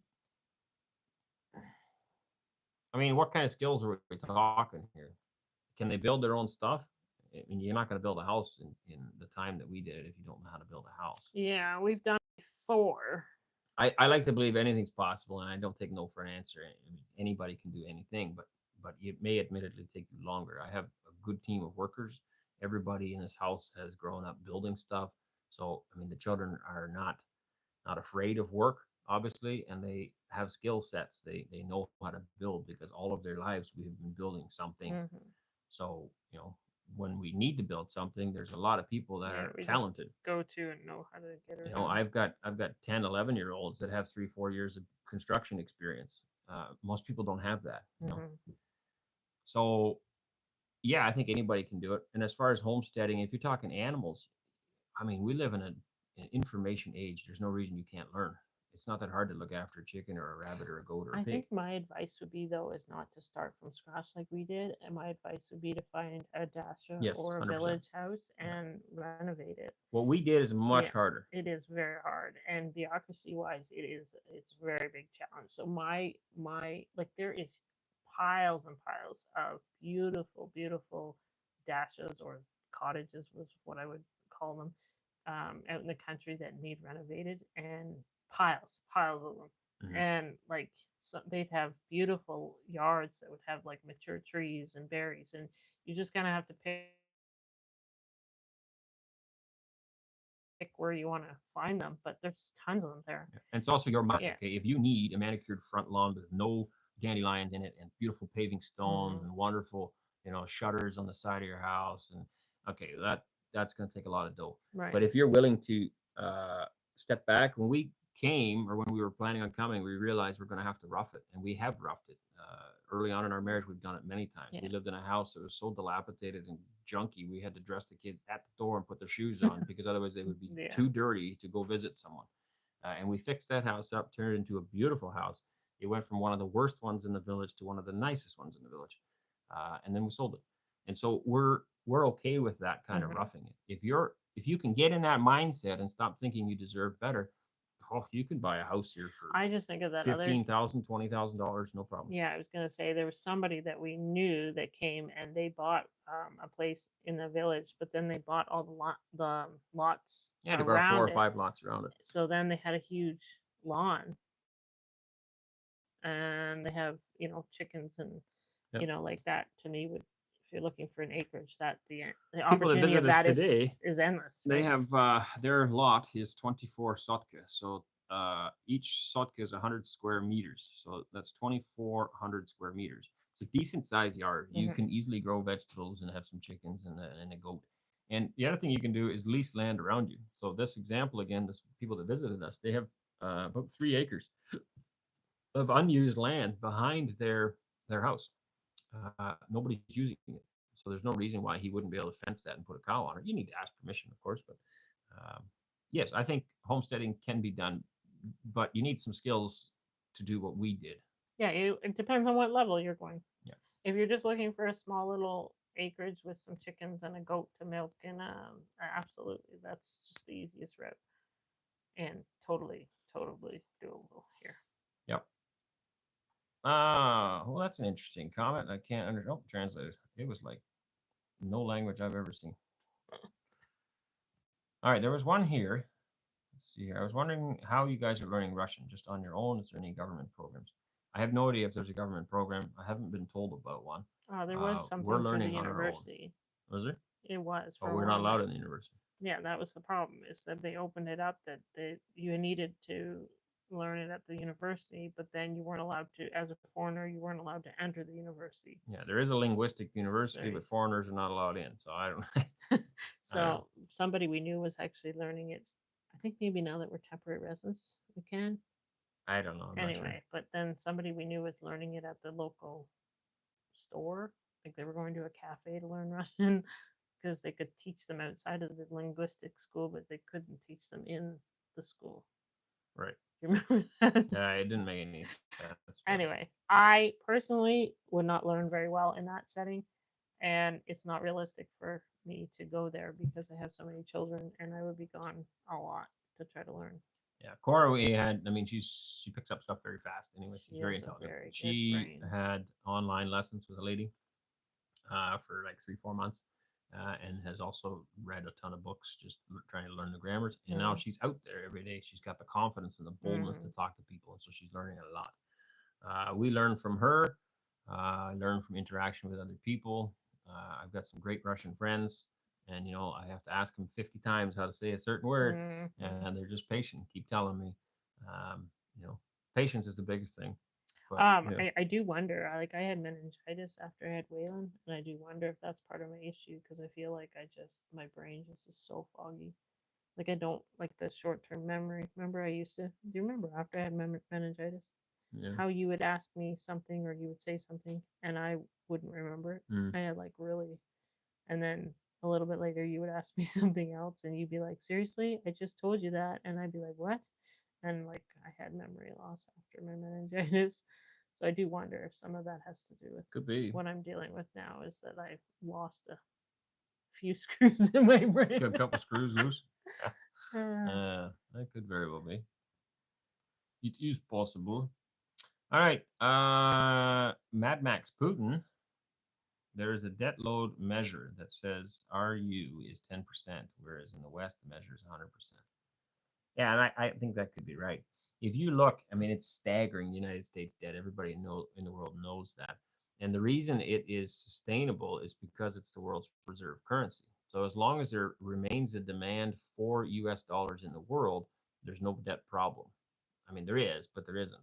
I mean, what kind of skills are we talking here? Can they build their own stuff? I mean, you're not going to build a house in the time that we did it if you don't know how to build a house. Yeah, we've done it before. I like to believe anything's possible, and I don't take no for an answer. I mean, anybody can do anything, but it may admittedly take you longer. I have a good team of workers. Everybody in this house has grown up building stuff, so I mean, the children are not afraid of work, obviously, and they have skill sets. They know how to build because all of their lives we have been building something. Mm-hmm. So when we need to build something, there's a lot of people that are We talented. just go to and know how to get it. I've got 10, 11-year-olds that have 3, 4 years of construction experience. Most people don't have that. Mm-hmm. So yeah, I think anybody can do it. And as far as homesteading, if you're talking animals, I mean, we live in an information age. There's no reason you can't learn. It's not that hard to look after a chicken or a rabbit or a goat or a I pig. think my advice would be though is not to start from scratch like we did, and my advice would be to find a dasha Yes, or a 100%. village house Yeah. and renovate it. What we did is much Yeah, harder. it is very hard, and bureaucracy wise, it's a very big challenge. So my like there is piles and piles of beautiful dashas or cottages was what I would call them, out in the country that need renovated, and piles of them, Mhm. and like they'd have beautiful yards that would have like mature trees and berries, and you're just gonna have to pick where you want to find them, but there's tons of them there. Yeah. And it's also your money. Yeah. Okay, if you need a manicured front lawn with no dandelions in it and beautiful paving stones Mm-hmm. and wonderful, shutters on the side of your house, and okay, that's going to take a lot of dough. Right. But if you're willing to step back, when we came or when we were planning on coming, we realized we're going to have to rough it, and we have roughed it. Early on in our marriage, we've done it many times. Yeah. We lived in a house that was so dilapidated and junky, we had to dress the kids at the door and put their shoes on because otherwise they would be too dirty to go visit someone. And we fixed that house up, turned it into a beautiful house. It went from one of the worst ones in the village to one of the nicest ones in the village, and then we sold it. And so we're okay with that kind of roughing it. If you can get in that mindset and stop thinking you deserve better, you can buy a house here for I just think of that $15,000, $20,000, no problem. Yeah, I was gonna say there was somebody that we knew that came and they bought a place in the village, but then they bought all the lots. Yeah, they bought 4 or 5 lots around it. So then they had a huge lawn, and they have chickens and like that. To me, would if you're looking for an acreage, that the opportunity of that is endless. They have their lot is 24 sotka, so each sotka is 100 square meters, so that's 2,400 square meters. It's a decent sized yard. You can easily grow vegetables and have some chickens and a goat. And the other thing you can do is lease land around you. So this example again, this people that visited us, they have about 3 acres of unused land behind their house. Nobody's using it, so there's no reason why he wouldn't be able to fence that and put a cow on it. You need to ask permission, of course, but yes, I think homesteading can be done, but you need some skills to do what we did. Yeah, it depends on what level you're going. Yeah. If you're just looking for a small little acreage with some chickens and a goat to milk, and absolutely, that's just the easiest route, and totally doable here. Yep. Well, that's an interesting comment. I can't under. Oh, translated. It was like no language I've ever seen. All right, there was one here. Let's see here. I was wondering how you guys are learning Russian, just on your own. Is there any government programs? I have no idea if there's a government program. I haven't been told about one. There was We're something through the learning on our own. university. Was there? It was Oh, for a we're not while, allowed but in the university. yeah, that was the problem. Is that they opened it up that you needed to learn it at the university, but then you weren't allowed to, as a foreigner, you weren't allowed to enter the university. Yeah, there is a linguistic So, university, but foreigners are not allowed in. So I don't. I don't know. so somebody we knew was actually learning it. I think maybe now that we're temporary residents, we can. I don't know. I'm not sure. Anyway, but then somebody we knew was learning it at the local store. Like they were going to a cafe to learn Russian because they could teach them outside of the linguistic school, but they couldn't teach them in the school. Right. Do you remember that? Yeah, it didn't make any sense. But Anyway, I personally would not learn very well in that setting, and it's not realistic for me to go there because I have so many children and I would be gone a lot to try to learn. yeah, Cora, we had. I mean, she picks up stuff very fast. Anyway, She she's very has a intelligent. very good She brain. had online lessons with a lady for like 3 4 months, and has also read a ton of books just trying to learn the grammars. And now Mm. she's out there every day. She's got the confidence and the boldness to Mm. talk to people, and so she's learning a lot. We learn from her. I learn from interaction with other people. I've got some great Russian friends, and I have to ask them 50 times how to say a certain word, Mm. and they're just patient. Keep telling me. Um, you know, Patience is the biggest thing. But yeah, I do wonder. I had meningitis after I had Wayland, and I do wonder if that's part of my issue because I feel like my brain just is so foggy. Like I don't like the short term memory. Remember, I used to. Do you remember after I had meningitis, yeah, how you would ask me something or you would say something and I wouldn't remember it? mm, I had like really, and then a little bit later you would ask me something else and you'd be like, seriously, I just told you that, and I'd be like, what? And like I had memory loss after my meningitis. So I do wonder if some of that has to do with could be. what I'm dealing with now is that I've lost a few screws in my brain. Got a couple screws loose. Uh, That could very well be. It is possible. All right. Mad Max Putin. There is a debt load measure that says RU is 10%, whereas in the West the measure is 100%. Yeah, and I think that could be right. If you look, I mean, it's staggering. The United States debt. Everybody in the world knows that, and the reason it is sustainable is because it's the world's reserve currency. So as long as there remains a demand for U.S. dollars in the world, there's no debt problem. I mean, there is, but there isn't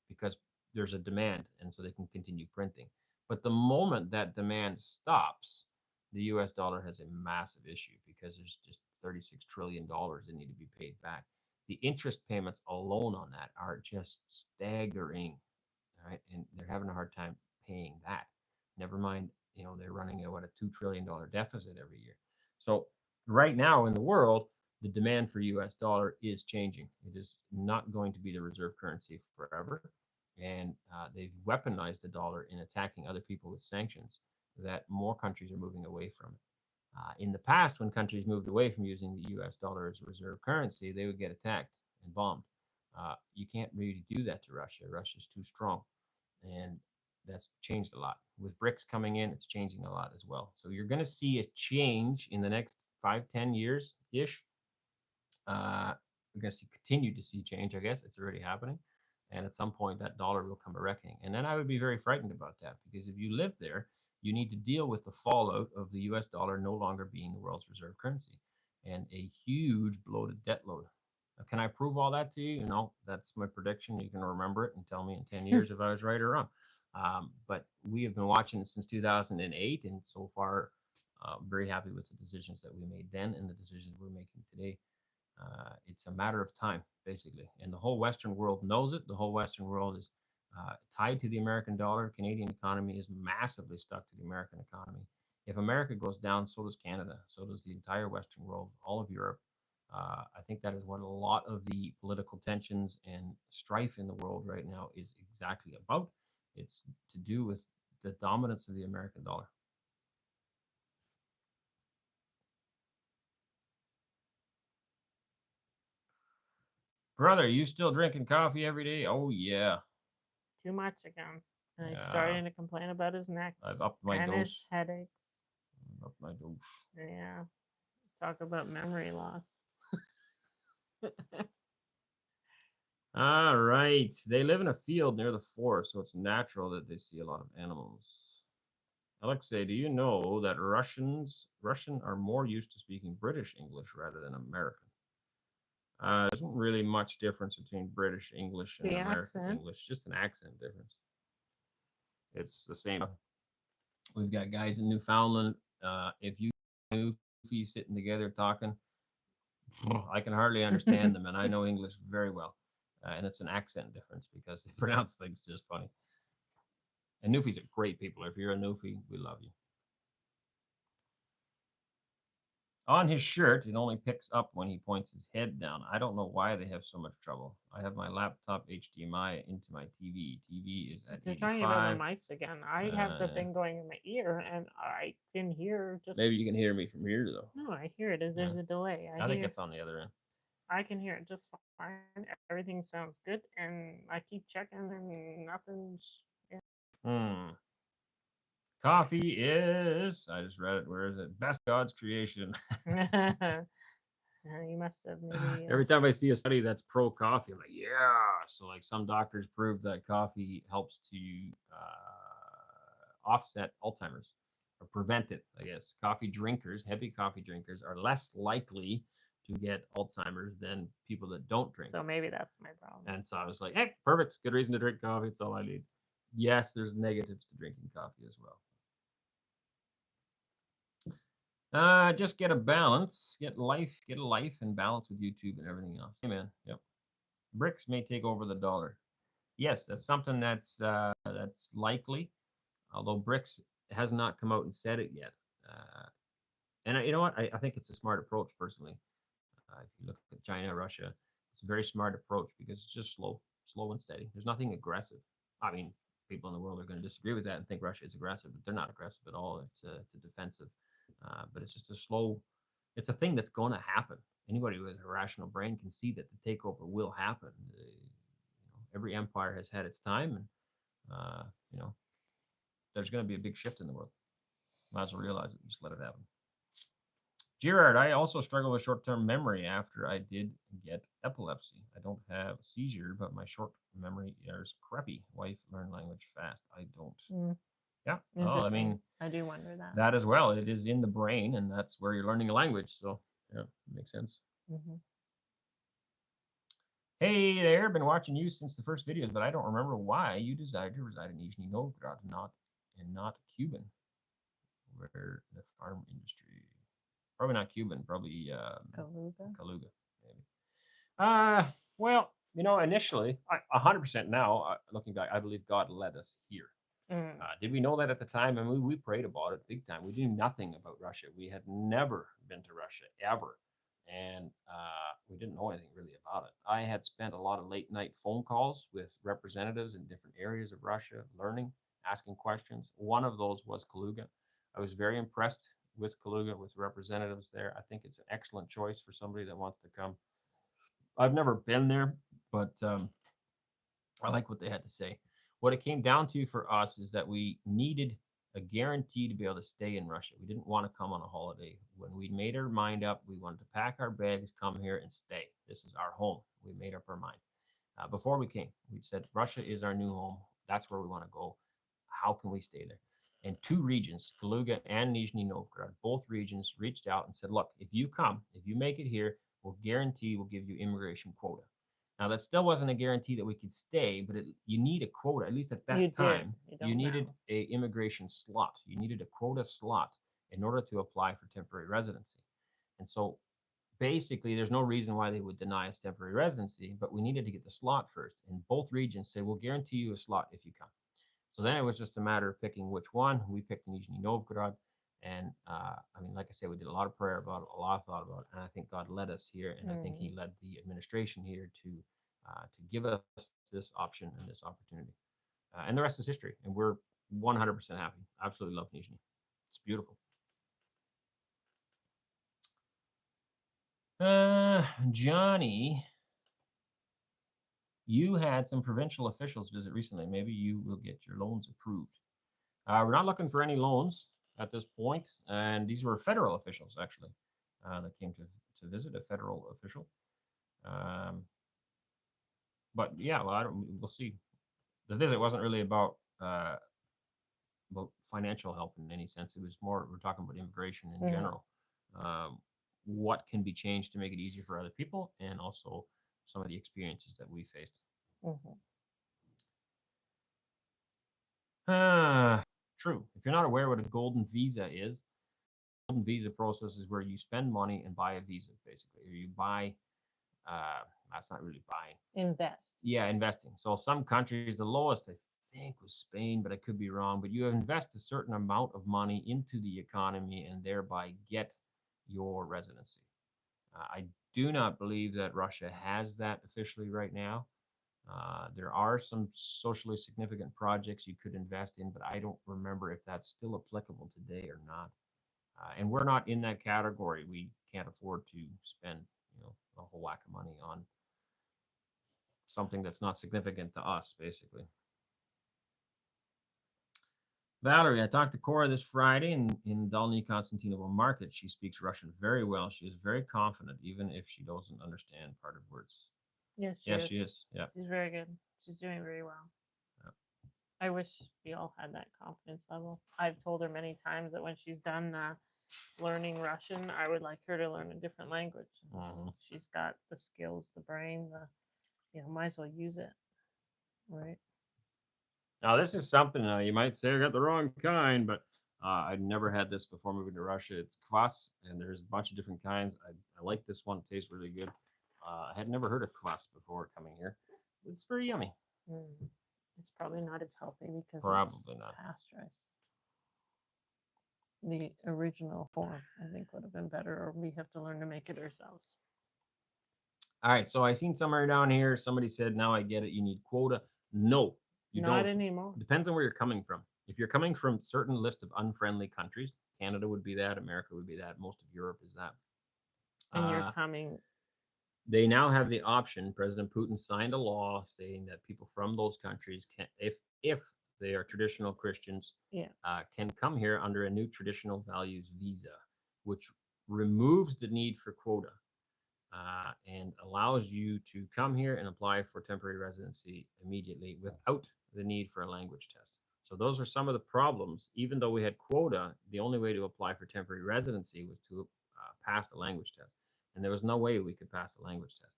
because there's a demand, and so they can continue printing. But the moment that demand stops, the U.S. dollar has a massive issue because there's just $36 trillion that need to be paid back. The interest payments alone on that are just staggering, right? And they're having a hard time paying that. Never mind, they're running a $2 trillion deficit every year. So right now in the world, the demand for U.S. dollar is changing. It is not going to be the reserve currency forever, and they've weaponized the dollar in attacking other people with sanctions that more countries are moving away from it. In the past, when countries moved away from using the US dollar as a reserve currency, they would get attacked and bombed. You can't really do that to Russia. Russia's too strong. And that's changed a lot. With BRICS coming in, it's changing a lot as well. So you're going to see a change in the next 5, 10 years ish. We're going to continue to see change, I guess. It's already happening. And at some point, that dollar will come a reckoning. And then I would be very frightened about that because if you live there, you need to deal with the fallout of the US dollar no longer being the world's reserve currency and a huge bloated debt load. Now, can I prove all that to you? No, that's my prediction. You can remember it and tell me in 10 years if I was right or wrong. But we have been watching it since 2008, and so far, very happy with the decisions that we made then and the decisions we're making today. It's a matter of time, basically. And the whole Western world knows it. The whole Western world is tied to the American dollar. Canadian economy is massively stuck to the American economy. If America goes down, so does Canada. So does the entire Western world, all of Europe. I think that is what a lot of the political tensions and strife in the world right now is exactly about. It's to do with the dominance of the American dollar. Brother, you still drinking coffee every day? Oh, yeah. too much again. And he's Yeah. starting to complain about his neck I've upped my and his dose. headaches. I've upped my dose. Yeah. Talk about memory loss. All right. They live in a field near the forest, so it's natural that they see a lot of animals. Alexei, do you know that Russian are more used to speaking British English rather than American? There isn't really much difference between British English and The American accent. English, just an accent difference. It's the same. We've got guys in Newfoundland. If you Newfie sitting together talking, I can hardly understand them, and I know English very well. And it's an accent difference because they pronounce things just funny. And Newfies are great people. If you're a Newfie, we love you. On his shirt, it only picks up when he points his head down. I don't know why they have so much trouble. I have my laptop HDMI into my TV. TV is at They're talking about 85. the mics again. I have the thing going in my ear, and I can hear just. Maybe you can hear me from here, though. No, I hear it. There's a delay. I think it's on the other end. I can hear it just fine. Everything sounds good, and I keep checking, and nothing's. Yeah. Coffee is, I just read it, where is it? Best God's creation. You must have maybe. Every time I see a study that's pro coffee, I'm like, yeah. So, like, some doctors prove that coffee helps to offset Alzheimer's or prevent it, I guess. Heavy coffee drinkers, are less likely to get Alzheimer's than people that don't drink. So maybe that's my problem. And so I was like, hey, perfect. Good reason to drink coffee. It's all I need. Yes, there's negatives to drinking coffee as well. Just get a balance, get a life and balance with YouTube and everything else. Hey, man. Yep. BRICS may take over the dollar. Yes, that's something that's likely, although BRICS has not come out and said it yet. And you know what? I think it's a smart approach personally. If you look at China, Russia, it's a very smart approach because it's just slow and steady. There's nothing aggressive. I mean, people in the world are going to disagree with that and think Russia is aggressive, but they're not aggressive at all. It's a defensive. But it's just it's a thing that's going to happen. Anybody with a rational brain can see that the takeover will happen. Every empire has had its time, and there's going to be a big shift in the world. Might as well realize it. Just let it happen. Gerard, I also struggle with short-term memory after I did get epilepsy. I don't have a seizure, but my short memory is crappy. Wife learn language fast. I don't. Yeah. Oh, I mean, I do wonder that. That as well. It is in the brain, and that's where you're learning a language. So, yeah, it makes sense. Mm-hmm. Hey there, been watching you since the first videos, but I don't remember why you decided to reside in Nizhny Novgorod, not Cuban, where the farm industry. Probably not Cuban, probably Kaluga, maybe. Well, initially, 100% now, looking back, I believe God led us here. Did we know that at the time? I mean, we prayed about it big time. We knew nothing about Russia. We had never been to Russia ever. And we didn't know anything really about it. I had spent a lot of late night phone calls with representatives in different areas of Russia, learning, asking questions. One of those was Kaluga. I was very impressed with Kaluga, with representatives there. I think it's an excellent choice for somebody that wants to come. I've never been there, but I like what they had to say. What it came down to for us is that we needed a guarantee to be able to stay in Russia. We didn't want to come on a holiday. When we made our mind up, we wanted to pack our bags, come here and stay. This is our home. We made up our mind. Before we came, we said, Russia is our new home. That's where we want to go. How can we stay there? And two regions, Kaluga and Nizhny Novgorod, both regions reached out and said, look, if you make it here, we'll give you immigration quota. Now, that still wasn't a guarantee that we could stay, but you need a quota, at least at that time. You needed an immigration slot. You needed a quota slot in order to apply for temporary residency. And so basically, there's no reason why they would deny us temporary residency, but we needed to get the slot first. And both regions said, we'll guarantee you a slot if you come. So then it was just a matter of picking which one. We picked Nizhny Novgorod. And like I said, we did a lot of prayer about it, a lot of thought about it. And I think God led us here. And I think he led the administration here to give us this option and this opportunity. And the rest is history. And we're 100% happy. Absolutely love Nizhny. It's beautiful. Johnny You had some provincial officials visit recently. Maybe you will get your loans approved. We're not looking for any loans at this point, and these were federal officials actually that came to visit, a federal official. Um, but yeah, well, I don't. We'll see. The visit wasn't really about financial help in any sense. It was more we're talking about immigration in Mm-hmm. general. Um, what can be changed to make it easier for other people, and also some of the experiences that we faced. Mm-hmm. True. If you're not aware what a golden visa is, golden visa process is where you spend money and buy a visa, basically, or you buy. That's not really buying. Invest. Yeah, investing. So some countries, the lowest I think was Spain, but I could be wrong. But you invest a certain amount of money into the economy and thereby get your residency. I do not believe that Russia has that officially right now. There are some socially significant projects you could invest in, but I don't remember if that's still applicable today or not. And we're not in that category. We can't afford to spend, a whole whack of money on something that's not significant to us, basically. Valerie, I talked to Cora this Friday in Dolny Konstantinovo Market. She speaks Russian very well. She is very confident, even if she doesn't understand part of words. Yes, she Yes, is. she is. Yeah. She's very good. She's doing very well. Yeah. I wish we all had that confidence level. I've told her many times that when she's done learning Russian, I would like her to learn a different language. She's got the skills, the brain, might as well use it, right? Now, this is something you might say I got the wrong kind, but I'd never had this before moving to Russia. It's kvass, and there's a bunch of different kinds. I like this one. It tastes really good. I had never heard of kvass before coming here. It's very yummy. Mm. It's probably not as healthy because Probably it's not. pasteurized. The original form, I think, would have been better, or we have to learn to make it ourselves. All right, so I seen somewhere down here. Somebody said, "Now I get it. You need quota." No, you Not don't. anymore. Depends on where you're coming from. If you're coming from certain list of unfriendly countries, Canada would be that, America would be that, most of Europe is that. And you're coming. They now have the option. President Putin signed a law stating that people from those countries can, if they are traditional Christians, Yeah. can come here under a new traditional values visa, which removes the need for quota. And allows you to come here and apply for temporary residency immediately without the need for a language test. So those are some of the problems. Even though we had quota, the only way to apply for temporary residency was to pass the language test, and there was no way we could pass the language test.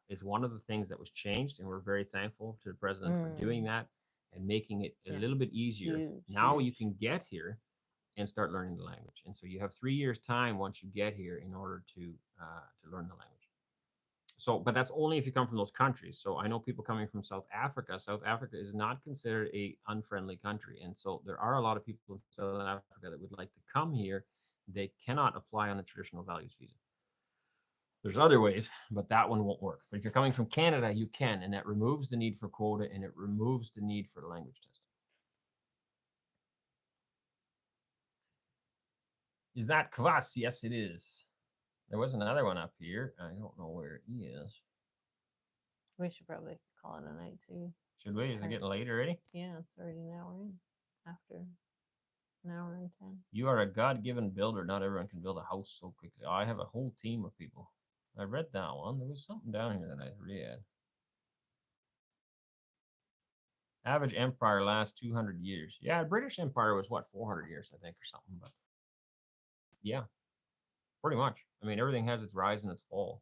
It's one of the things that was changed, and we're very thankful to the president for doing that and making it a little bit easier. Now you can get here and start learning the language. And so you have 3 years time once you get here in order to learn the language. So, but that's only if you come from those countries. So I know people coming from South Africa. South Africa is not considered a unfriendly country, and so there are a lot of people in South Africa that would like to come here. They cannot apply on the traditional values visa. There's other ways, but that one won't work. But if you're coming from Canada, you can, and that removes the need for quota and it removes the need for the language test. Is that kvass? Yes, it is. There was another one up here. I don't know where it is. We should probably call it a night too. Should we? Is it getting late already? Yeah, it's already an hour in. After an hour and 10. You are a God-given builder. Not everyone can build a house so quickly. I have a whole team of people. I read that one. There was something down here that I read. Average empire lasts 200 years. Yeah, British Empire was what, 400 years, I think, or something. But yeah, pretty much. I mean, everything has its rise and its fall.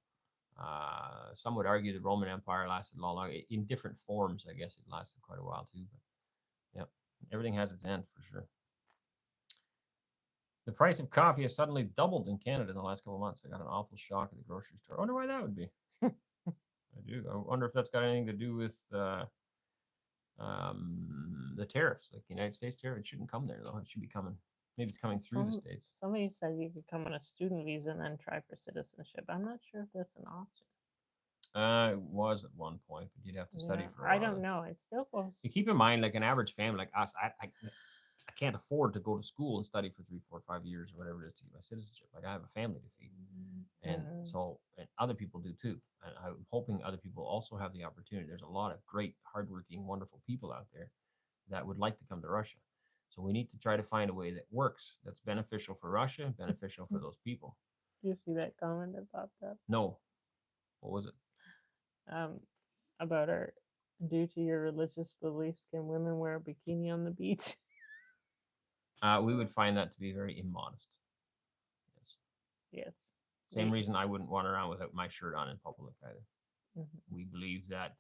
Some would argue the Roman Empire lasted a lot longer. In different forms, I guess it lasted quite a while too. But yeah, everything has its end for sure. The price of coffee has suddenly doubled in Canada in the last couple of months. I got an awful shock at the grocery store. I wonder why that would be. I do. I wonder if that's got anything to do with the tariffs, like the United States tariff. It shouldn't come there though. It should be coming. Maybe it's coming through the states. Somebody said you could come on a student visa and then try for citizenship. I'm not sure if that's an option. It was at one point, but you'd have to study for a while. I don't know. It still goes. You keep in mind, like an average family like us, I can't afford to go to school and study for 3, 4, 5 years or whatever it is to get my citizenship. Like I have a family to feed, and so and other people do too. And I'm hoping other people also have the opportunity. There's a lot of great, hardworking, wonderful people out there that would like to come to Russia. So we need to try to find a way that works, that's beneficial for Russia, beneficial for those people. Do you see that comment that popped up? No, what was it? About our, due to your religious beliefs, can women wear a bikini on the beach? We would find that to be very immodest. Yes. Yes. Same reason I wouldn't run around without my shirt on in public either. Mm-hmm. We believe that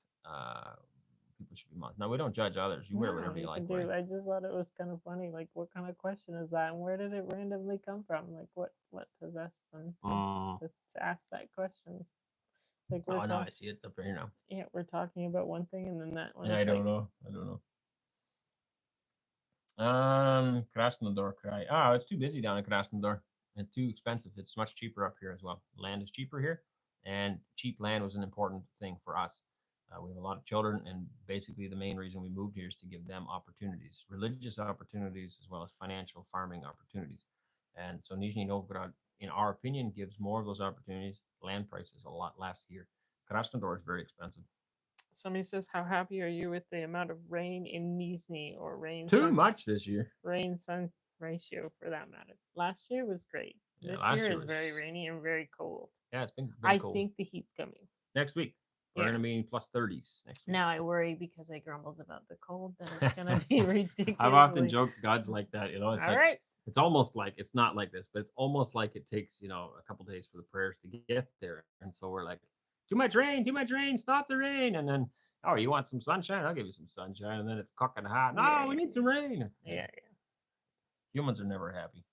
people should be modest. Now we don't judge others. You wear whatever you like. Right? I just thought it was kind of funny. Like, what kind of question is that, and where did it randomly come from? Like, what possessed them to ask that question? It's like no, I see it up here now. Yeah, we're talking about one thing, and then that one. Yeah, I don't know. Krasnodar cry. Oh, it's too busy down in Krasnodar and too expensive. It's much cheaper up here as well. Land is cheaper here, and cheap land was an important thing for us. We have a lot of children, and basically the main reason we moved here is to give them opportunities, religious opportunities, as well as financial farming opportunities. And so Nizhny Novgorod, in our opinion, gives more of those opportunities. Land prices a lot less here. Krasnodar is very expensive. Somebody says, how happy are you with the amount of rain in Nizhny, or rain? Too much this year. Rain-sun ratio, for that matter. Last year was great. Yeah, this year is very rainy and very cold. Yeah, it's been cold. I think the heat's coming. Next week. We're going to be in plus 30s next week. Now I worry because I grumbled about the cold that it's going to be ridiculous. I've often joked God's like that, you know. It's all like, right. It's almost like, it's not like this, but it's almost like it takes, you know, a couple days for the prayers to get there. And so we're like, too much rain, stop the rain. And then, oh, you want some sunshine? I'll give you some sunshine. And then it's cooking hot. No, we need some rain. Yeah. Humans are never happy.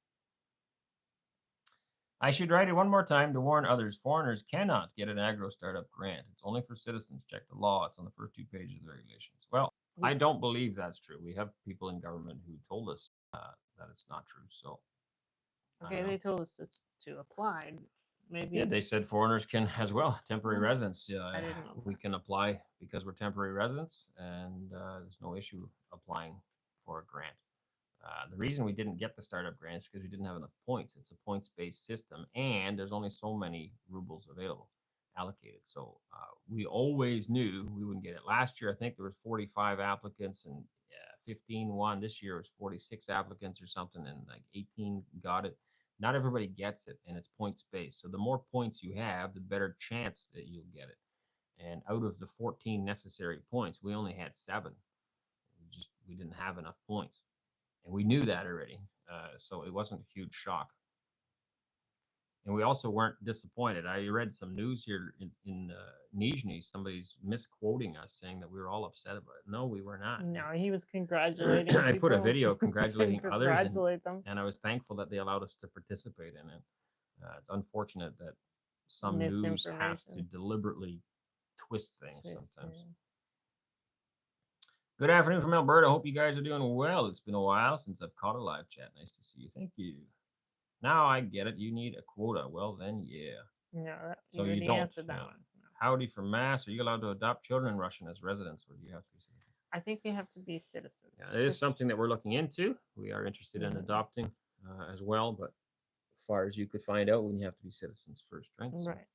I should write it one more time to warn others. Foreigners cannot get an agro startup grant. It's only for citizens. Check the law. It's on the first 2 pages of the regulations. Well, I don't believe that's true. We have people in government who told us that it's not true. So, okay, they told us to apply. Maybe. Yeah, they said foreigners can as well. Temporary residents. We can apply because we're temporary residents, and there's no issue applying for a grant. The reason we didn't get the startup grant is because we didn't have enough points. It's a points-based system, and there's only so many rubles available, allocated. So we always knew we wouldn't get it. Last year, I think there was 45 applicants, and 15 won. This year it was 46 applicants or something, and like 18 got it. Not everybody gets it, and it's points-based. So the more points you have, the better chance that you'll get it. And out of the 14 necessary points, we only had 7. We didn't have enough points. And we knew that already, so it wasn't a huge shock. And we also weren't disappointed. I read some news here in Nizhny. Somebody's misquoting us, saying that we were all upset about it. No, we were not. No, he was congratulating I put a video congratulating others, them. And I was thankful that they allowed us to participate in it. It's unfortunate that some news has to deliberately twist things sometimes. Yeah. Good afternoon from Alberta. Hope you guys are doing well. It's been a while since I've caught a live chat. Nice to see you. Thank you. Now I get it. You need a quota. Well, then, yeah. No, so you don't. Answer that one. Howdy for mass. Are you allowed to adopt children in Russian as residents, or do you have to be citizens? I think they have to be citizens. Yeah, it is something that we're looking into. We are interested in adopting as well, but as far as you could find out, we have to be citizens first, right? So. Right.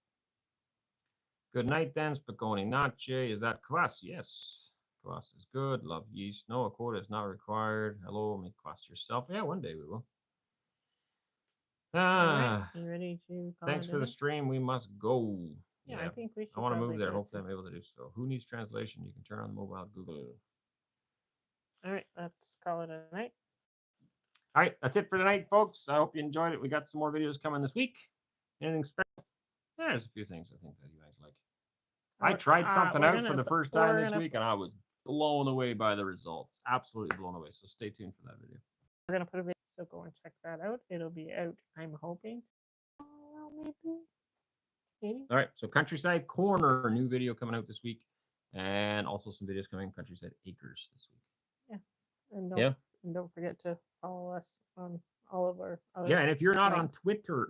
Good night, then. Spokoni Nache. Is that kvass? Yes. Kvass is good. Love yeast. No, a quota is not required. Hello, make kvass yourself. Yeah, one day we will. Right. You ready to thanks for the stream. We must go. Yeah, I think we should. I want to move there. Hopefully I'm able to do so. Who needs translation? You can turn on the mobile Google. All right, let's call it a night. All right, that's it for tonight, folks. I hope you enjoyed it. We got some more videos coming this week. Anything special? Yeah, there's a few things I think that you guys like. I tried something out for the first time this week, and I was blown away by the results. Absolutely blown away. So stay tuned for that video. We're going to put a video, so go and check that out. It'll be out, I'm hoping, maybe. All right, so Countryside Corner, new video coming out this week, and also some videos coming Countryside Acres this week. Yeah, and don't forget to follow us on all of our other. Yeah, and if you're not on Twitter,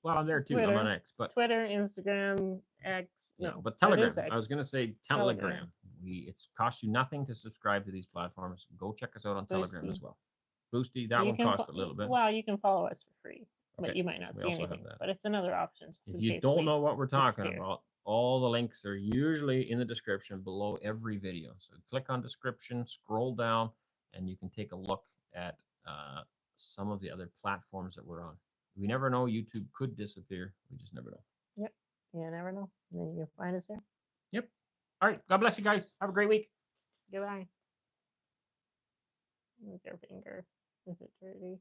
well, I'm there too. I'm on X, but Twitter, Instagram, X. No, but Telegram. I was going to say Telegram. It costs you nothing to subscribe to these platforms. Go check us out on Telegram as well. Boosty. That You one can costs a little bit. Well, you can follow us for free, but Okay, you might not we see also have anything. that. But it's another option. Just If in you case don't we know what we're talking disappear. about, all the links are usually in the description below every video. So click on description, scroll down, and you can take a look at some of the other platforms that we're on. We never know. YouTube could disappear. We just never know. Yep. You never know. And then you can find us there. Yep. All right. God bless you guys. Have a great week. Goodbye. Where's your finger? Is it dirty?